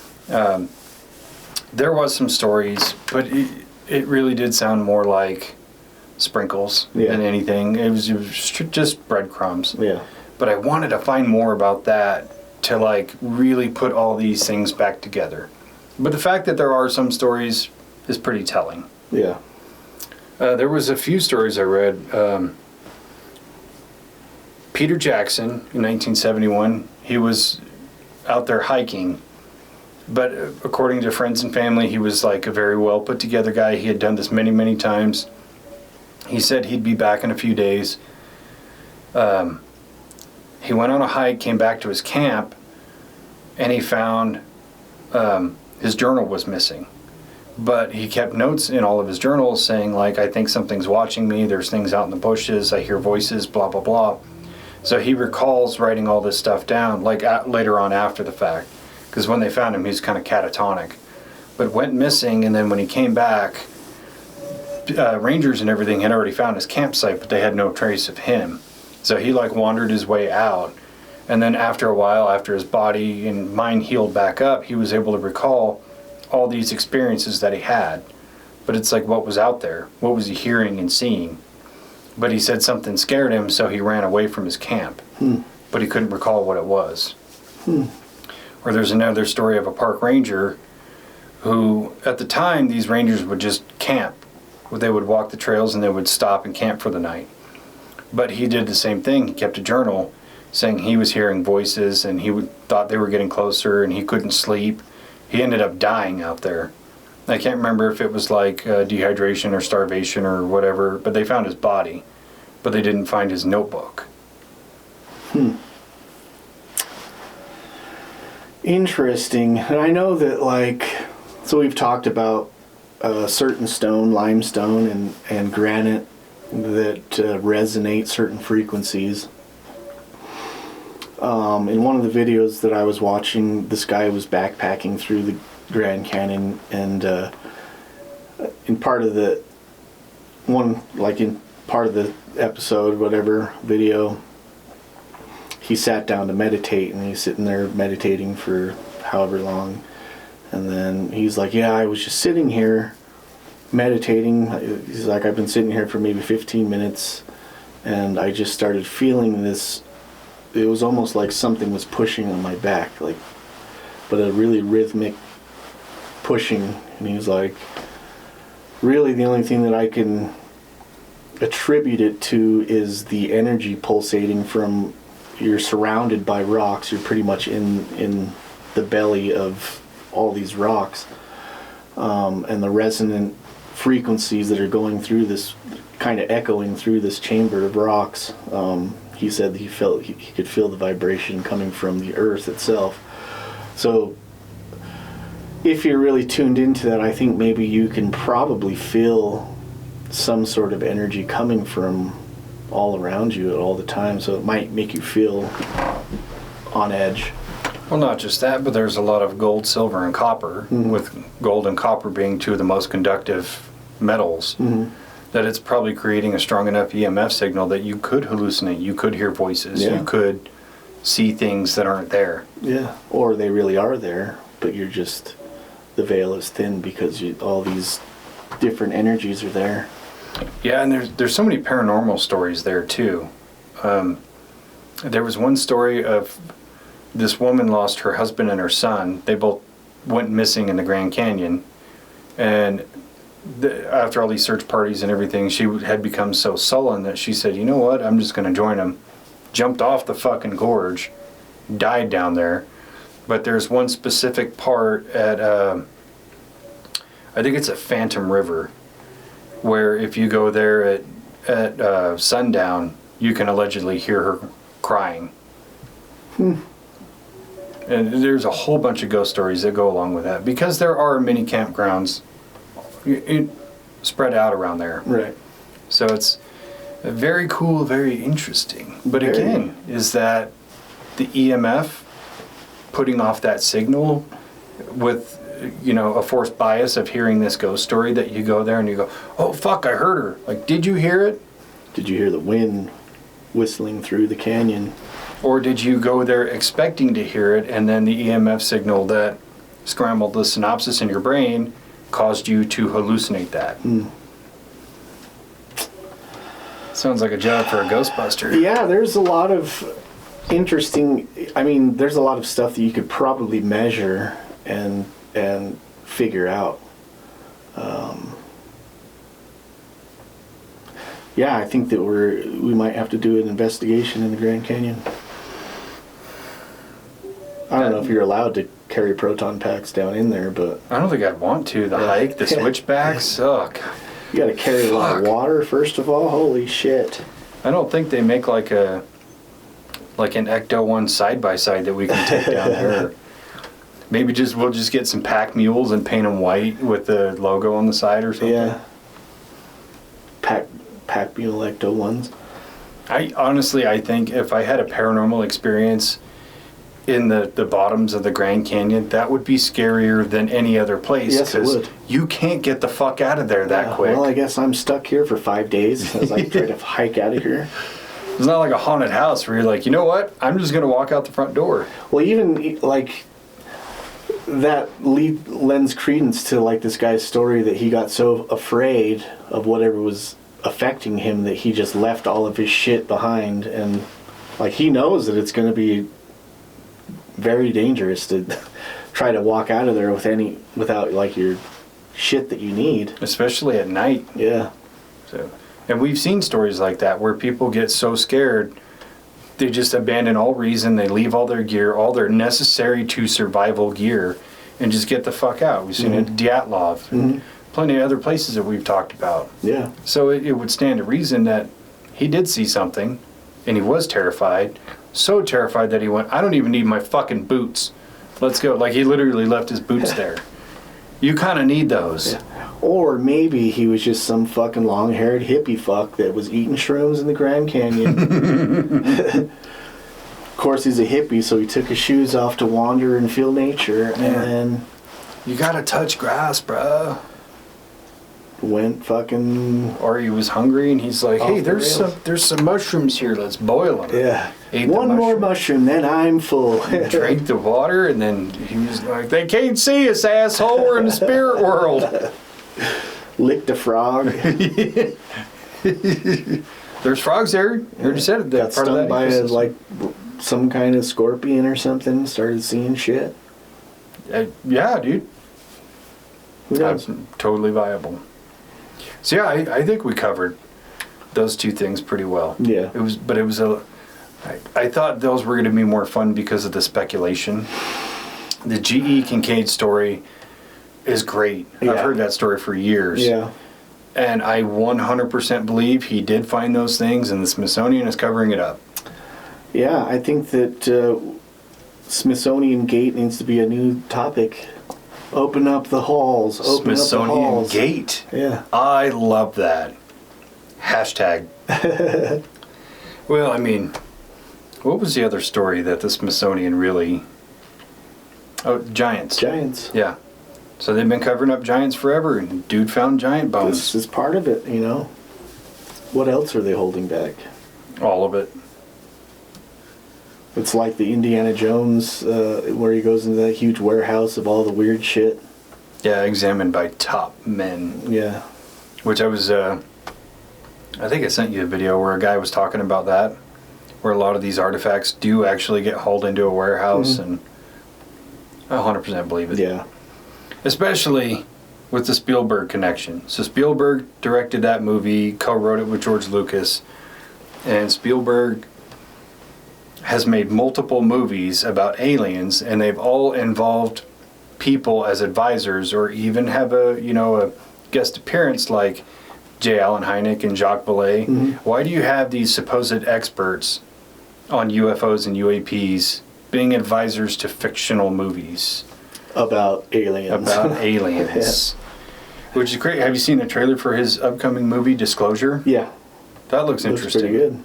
There was some stories, but it really did sound more like sprinkles than anything. It was just breadcrumbs. Yeah. But I wanted to find more about that to really put all these things back together. But the fact that there are some stories is pretty telling. Yeah. There was a few stories I read. Peter Jackson in 1971, he was out there hiking, but according to friends and family, he was a very well put together guy. He had done this many, many times. He said he'd be back in a few days. He went on a hike, came back to his camp, and he found his journal was missing. But he kept notes in all of his journals saying, I think something's watching me, there's things out in the bushes, I hear voices, blah, blah, blah. So he recalls writing all this stuff down, later on after the fact. Because when they found him, he was kind of catatonic. But went missing, and then when he came back, rangers and everything had already found his campsite, but they had no trace of him. So he wandered his way out. And then after a while, after his body and mind healed back up, he was able to recall all these experiences that he had. But it's what was out there? What was he hearing and seeing? But he said something scared him, so he ran away from his camp. But he couldn't recall what it was. Or there's another story of a park ranger who, at the time, these rangers would just camp they would walk the trails and they would stop and camp for the night. But he did the same thing. He kept a journal saying he was hearing voices and thought they were getting closer and he couldn't sleep. He ended up dying out there. I can't remember if it was like dehydration or starvation or whatever, but they found his body, but they didn't find his notebook. Interesting. And I know that, like, so we've talked about certain stone, limestone and granite that resonate certain frequencies. In one of the videos that I was watching, this guy was backpacking through the Grand Canyon, and in part of the episode, whatever video, he sat down to meditate, and he's sitting there meditating for however long, and then he's like, yeah, I was just sitting here meditating. He's like, I've been sitting here for maybe 15 minutes, and I just started feeling this. It was almost like something was pushing on my back, but a really rhythmic pushing. And he was like, really the only thing that I can attribute it to is the energy pulsating from, you're surrounded by rocks, you're pretty much in the belly of all these rocks, and the resonant frequencies that are going through this, kind of echoing through this chamber of rocks. He said he could feel the vibration coming from the earth itself. So if you're really tuned into that, I think maybe you can probably feel some sort of energy coming from all around you all the time. So it might make you feel on edge. Well, not just that, but there's a lot of gold, silver, and copper, with gold and copper being two of the most conductive metals, that it's probably creating a strong enough EMF signal that you could hallucinate, you could hear voices, you could see things that aren't there. Yeah, or they really are there, but you're just, the veil is thin because all these different energies are there. Yeah, and there's so many paranormal stories there too. There was one story of this woman lost her husband and her son. They both went missing in the Grand Canyon, and after all these search parties and everything, she had become so sullen that she said, you know what, I'm just going to join them. Jumped off the fucking gorge, died down there. But there's one specific part at, I think it's a Phantom River, where if you go there at sundown, you can allegedly hear her crying. And there's a whole bunch of ghost stories that go along with that, because there are many campgrounds spread out around there. Right. So it's very cool, very interesting. But again, is that the EMF putting off that signal with, a forced bias of hearing this ghost story, that you go there and you go, oh fuck, I heard her. Like, did you hear it? Did you hear the wind whistling through the canyon? Or did you go there expecting to hear it, and then the EMF signal that scrambled the synapses in your brain caused you to hallucinate that? Sounds like a job for a Ghostbuster. Yeah, there's a lot of interesting, there's a lot of stuff that you could probably measure and figure out. Yeah, I think that we might have to do an investigation in the Grand Canyon. I don't know if you're allowed to carry proton packs down in there, but I don't think I'd want to. The hike, the switchbacks, suck. You got to carry a lot of water first of all. Holy shit! I don't think they make like an Ecto one side by side that we can take down there. Maybe we'll just get some pack mules and paint them white with the logo on the side or something. Yeah. Pack mule Ecto ones. I think if I had a paranormal experience in the bottoms of the Grand Canyon, that would be scarier than any other place. Yes, it would. You can't get the fuck out of there that quick. Well, I guess I'm stuck here for 5 days as I try to hike out of here. It's not like a haunted house where you're like, you know what? I'm just going to walk out the front door. Well, even like that lends credence to like this guy's story that he got so afraid of whatever was affecting him that he just left all of his shit behind, and like he knows that it's going to be very dangerous to try to walk out of there without like your shit that you need. Especially at night. Yeah. So, and we've seen stories like that where people get so scared, they just abandon all reason, they leave all their gear, all their necessary to survival gear, and just get the fuck out. We've seen it at Dyatlov, and plenty of other places that we've talked about. Yeah. So it would stand to reason that he did see something, and he was terrified, so terrified that he went, I don't even need my fucking boots. Let's go. Like, he literally left his boots there. You kind of need those. Yeah. Or maybe he was just some fucking long-haired hippie fuck that was eating shrooms in the Grand Canyon. Of course, he's a hippie, so he took his shoes off to wander and feel nature, and then You gotta touch grass, bro. went fucking... Or he was hungry and he's like, Off hey, the there's rails. some mushrooms here. Let's boil them. Yeah. Ate the One more mushroom, then I'm full. Drank the water, and then he was like, they can't see us, asshole. We're in the spirit world. Licked a frog. There's frogs there. You already said it. Got Part of stung that by ecosystem. like some kind of scorpion or something. Started seeing shit. Yeah, dude. Who knows? That's totally viable. So yeah, I think we covered those two things pretty well. Yeah. I thought those were going to be more fun because of the speculation. The G.E. Kincaid story is great. Yeah. I've heard that story for years. Yeah. And I 100% believe he did find those things, and the Smithsonian is covering it up. Yeah, I think that Smithsonian Gate needs to be a new topic. Open up the halls. Open Smithsonian up the halls. Gate. Yeah. I love that. Hashtag. Well, I mean, what was the other story that the Smithsonian really... Oh, giants. Giants. Yeah. So they've been covering up giants forever, and dude found giant bones. This is part of it, you know. What else are they holding back? All of it. It's like the Indiana Jones, where he goes into that huge warehouse of all the weird shit. Yeah, examined by top men. Yeah. Which I was, I think I sent you a video where a guy was talking about that, where a lot of these artifacts do actually get hauled into a warehouse, and I 100% believe it. Yeah. Especially with the Spielberg connection. So Spielberg directed that movie, co-wrote it with George Lucas, and Spielberg has made multiple movies about aliens, and they've all involved people as advisors, or even have a guest appearance like J. Allen Hynek and Jacques Vallée. Why do you have these supposed experts on UFOs and UAPs being advisors to fictional movies About aliens. about aliens? Which is great. Have you seen the trailer for his upcoming movie, Disclosure? Yeah. That looks interesting. Pretty good.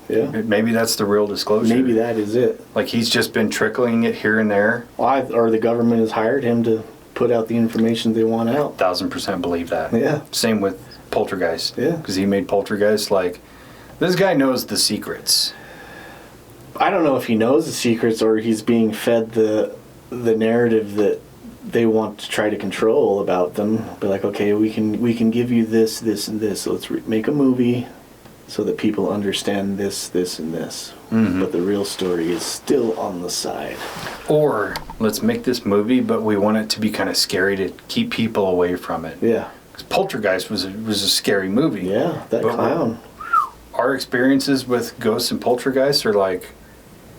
Yeah. Maybe that's the real disclosure. Maybe that is it. Like, he's just been trickling it here and there. Or the government has hired him to put out the information they want out. 1000% believe that. Yeah. Same with Poltergeist. Yeah. Because he made Poltergeist. Like, this guy knows the secrets. I don't know if he knows the secrets or he's being fed the narrative that they want to try to control about them. Be like, okay, we can give you this, this, and this. So let's make a movie so that people understand this, this, and this. But the real story is still on the side. Or, let's make this movie, but we want it to be kind of scary to keep people away from it. Yeah. Because Poltergeist was a scary movie. Yeah, that But clown. Our experiences with ghosts and poltergeists are like,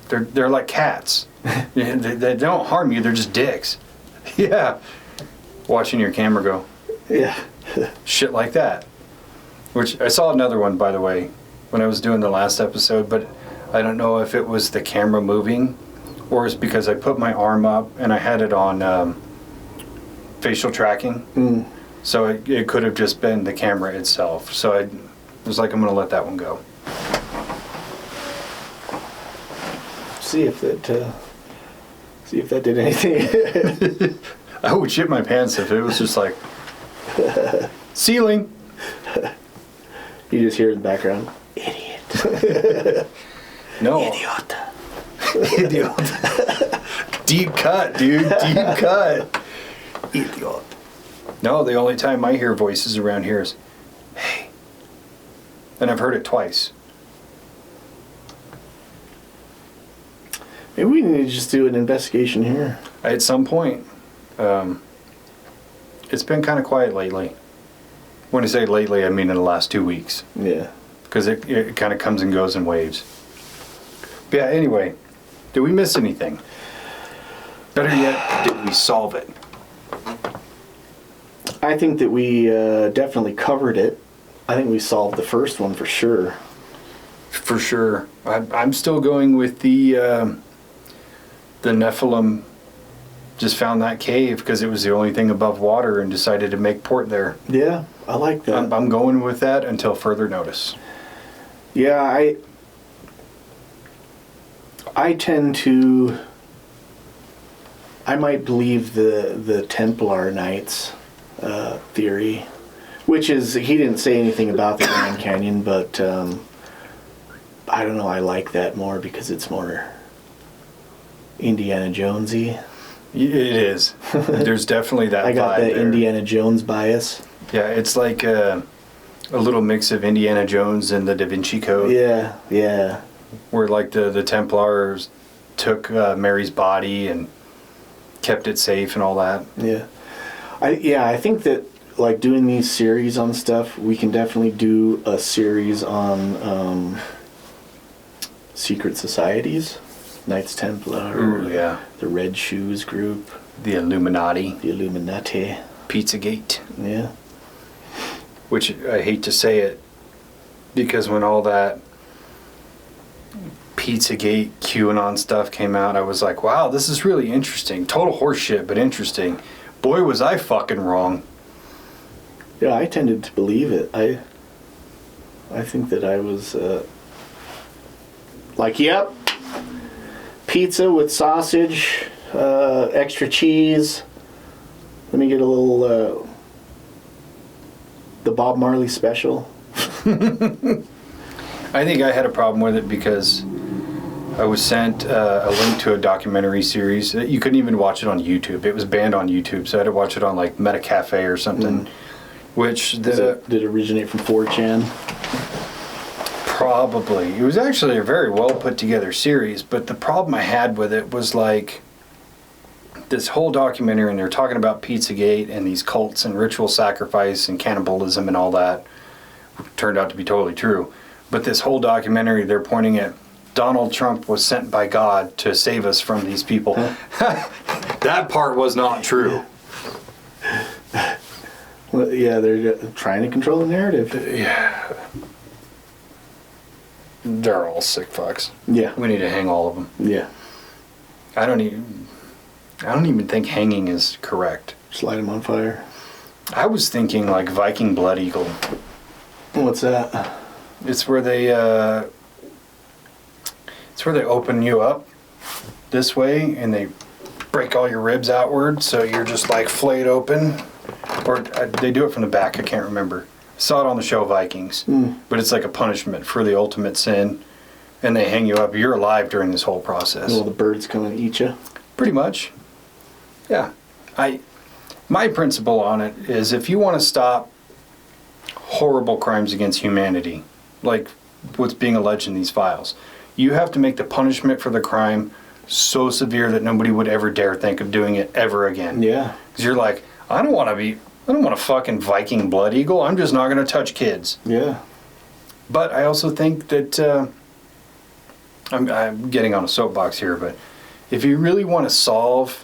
they're like cats. they don't harm you, they're just dicks. Yeah. Watching your camera go, Yeah. shit like that. Which, I saw another one, by the way, when I was doing the last episode, but I don't know if it was the camera moving, or it's because I put my arm up and I had it on facial tracking. So it could have just been the camera itself. So I was like, I'm going to let that one go. See if that did anything. I would shit my pants if it was just like, ceiling. You just hear in the background, idiot. No. Idiot. Idiot. Deep cut, dude. Deep cut. Idiot. No, the only time I hear voices around here is, hey. And I've heard it twice. Maybe we need to just do an investigation here. At some point. it's been kind of quiet lately. When I say lately, I mean in the last 2 weeks. Yeah. Because it kind of comes and goes in waves. But yeah, anyway, did we miss anything? Better yet, did we solve it? I think that we definitely covered it. I think we solved the first one for sure. For sure. I'm still going with the Nephilim. Just found that cave because it was the only thing above water and decided to make port there. Yeah, I like that. I'm going with that until further notice. Yeah, I tend to... I might believe the Templar Knights theory, which is, he didn't say anything about the Grand Canyon, but I don't know, I like that more because it's more Indiana Jonesy. It is. There's definitely that I got vibe the there. Indiana Jones bias. Yeah, it's like a little mix of Indiana Jones and the Dave-inci Code. Yeah, yeah. Where like the Templars took Mary's body and kept it safe and all that. Yeah. I think that like doing these series on stuff, we can definitely do a series on secret societies. Knights Templar. Ooh, yeah. The Red Shoes group. The Illuminati. The Illuminati. Pizzagate. Yeah. Which I hate to say it, because when all that Pizzagate QAnon stuff came out, I was like, wow, this is really interesting. Total horseshit, but interesting. Boy, was I fucking wrong. Yeah, I tended to believe it. I think that I was like, yep, pizza with sausage, extra cheese. Let me get a little the Bob Marley special. I think I had a problem with it because I was sent a link to a documentary series. You couldn't even watch it on YouTube. It was banned on YouTube, so I had to watch it on like Metacafe or something. Which did it originate from 4chan? Probably. It was actually a very well put together series, but the problem I had with it was like this whole documentary, and they're talking about Pizzagate and these cults and ritual sacrifice and cannibalism and all that. Turned out to be totally true. But this whole documentary, they're pointing at Donald Trump was sent by God to save us from these people. That part was not true. Well, yeah, they're trying to control the narrative. Yeah. They're all sick fucks. Yeah. We need to hang all of them. Yeah. I don't even think hanging is correct. Just light them on fire. I was thinking like Viking Blood Eagle. What's that? It's where they open you up this way and they break all your ribs outward, so you're just like flayed open. Or they do it from the back. I can't remember. I saw it on the show Vikings, but it's like a punishment for the ultimate sin, and they hang you up. You're alive during this whole process. Well, the birds come and eat you. Pretty much. Yeah. My principle on it is if you want to stop horrible crimes against humanity, like what's being alleged in these files, you have to make the punishment for the crime so severe that nobody would ever dare think of doing it ever again. Yeah. Because you're like, I don't want to fucking Viking Blood Eagle. I'm just not going to touch kids. Yeah. But I also think that, I'm getting on a soapbox here, but if you really want to solve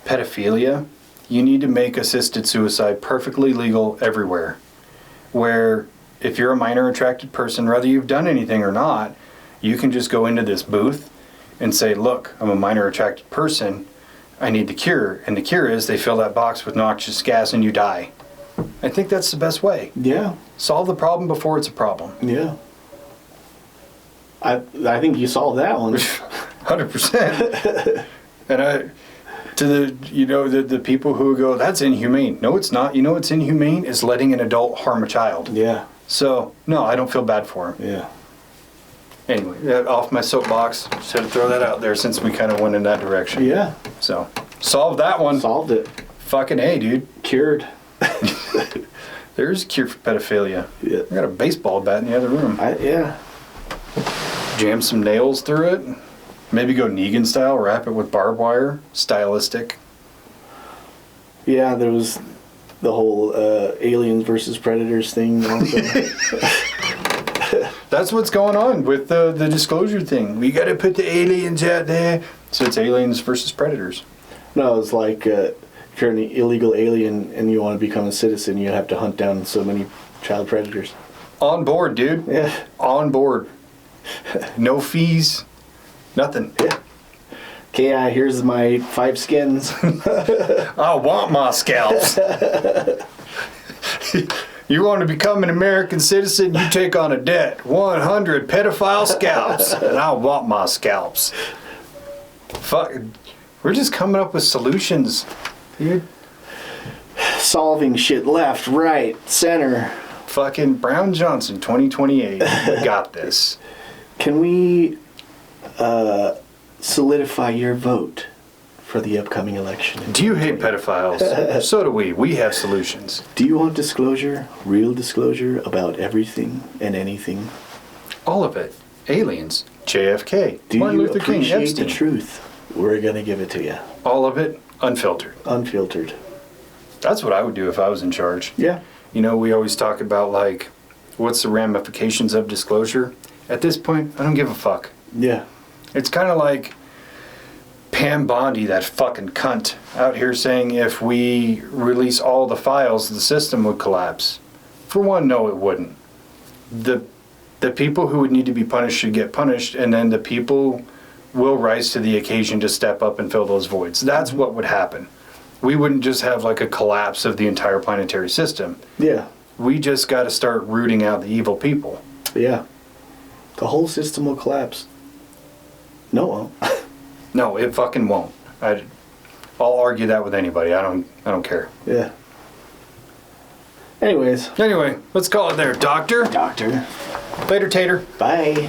pedophilia, you need to make assisted suicide perfectly legal everywhere. Where if you're a minor attracted person, whether you've done anything or not, you can just go into this booth and say, look, I'm a minor attracted person. I need the cure. And the cure is they fill that box with noxious gas and you die. I think that's the best way. Yeah. Solve the problem before it's a problem. Yeah. I think you solved that one. 100%. And to the people who go, that's inhumane. No, it's not. You know what's inhumane is letting an adult harm a child. Yeah. So, no, I don't feel bad for him. Yeah. Anyway, off my soapbox. Just had to throw that out there since we kind of went in that direction. Yeah. So, solved that one. Solved it. Fucking A, dude. Cured. There's a cure for pedophilia. Yeah. I got a baseball bat in the other room. Yeah. Jam some nails through it. Maybe go Negan style, wrap it with barbed wire. Stylistic. Yeah, there was the whole aliens versus predators thing. Also. That's what's going on with the disclosure thing. We got to put the aliens out there. So it's aliens versus predators. No, it's like if you're an illegal alien and you want to become a citizen, you have to hunt down so many child predators. On board, dude. Yeah. On board. No fees. Nothing. Yeah. Okay, here's my 5 skins. I want my scalps. You want to become an American citizen, you take on a debt. 100 pedophile scalps. And I want my scalps. Fuck. We're just coming up with solutions. Dude. Solving shit left, right, center. Fucking Brown Johnson 2028. We got this. Can we solidify your vote for the upcoming election? Do you hate pedophiles? So do we. We have solutions. Do you want disclosure, real disclosure about everything and anything? All of it. Aliens. JFK. Do Martin you Luther King. appreciate Epstein. the truth? We're going to give it to you. All of it. Unfiltered. Unfiltered. That's what I would do if I was in charge. Yeah. You know, we always talk about, like, what's the ramifications of disclosure? At this point, I don't give a fuck. Yeah. It's kind of like Pam Bondi, that fucking cunt, out here saying if we release all the files, the system would collapse. For one, no, it wouldn't. The people who would need to be punished should get punished, and then the people will rise to the occasion to step up and fill those voids. That's what would happen. We wouldn't just have like a collapse of the entire planetary system. Yeah. We just got to start rooting out the evil people. Yeah. The whole system will collapse. No, it won't. No, it fucking won't. I'll argue that with anybody. I don't care. Yeah. Anyways. Anyway, let's call it there, Doctor. Doctor. Later, Tater. Bye.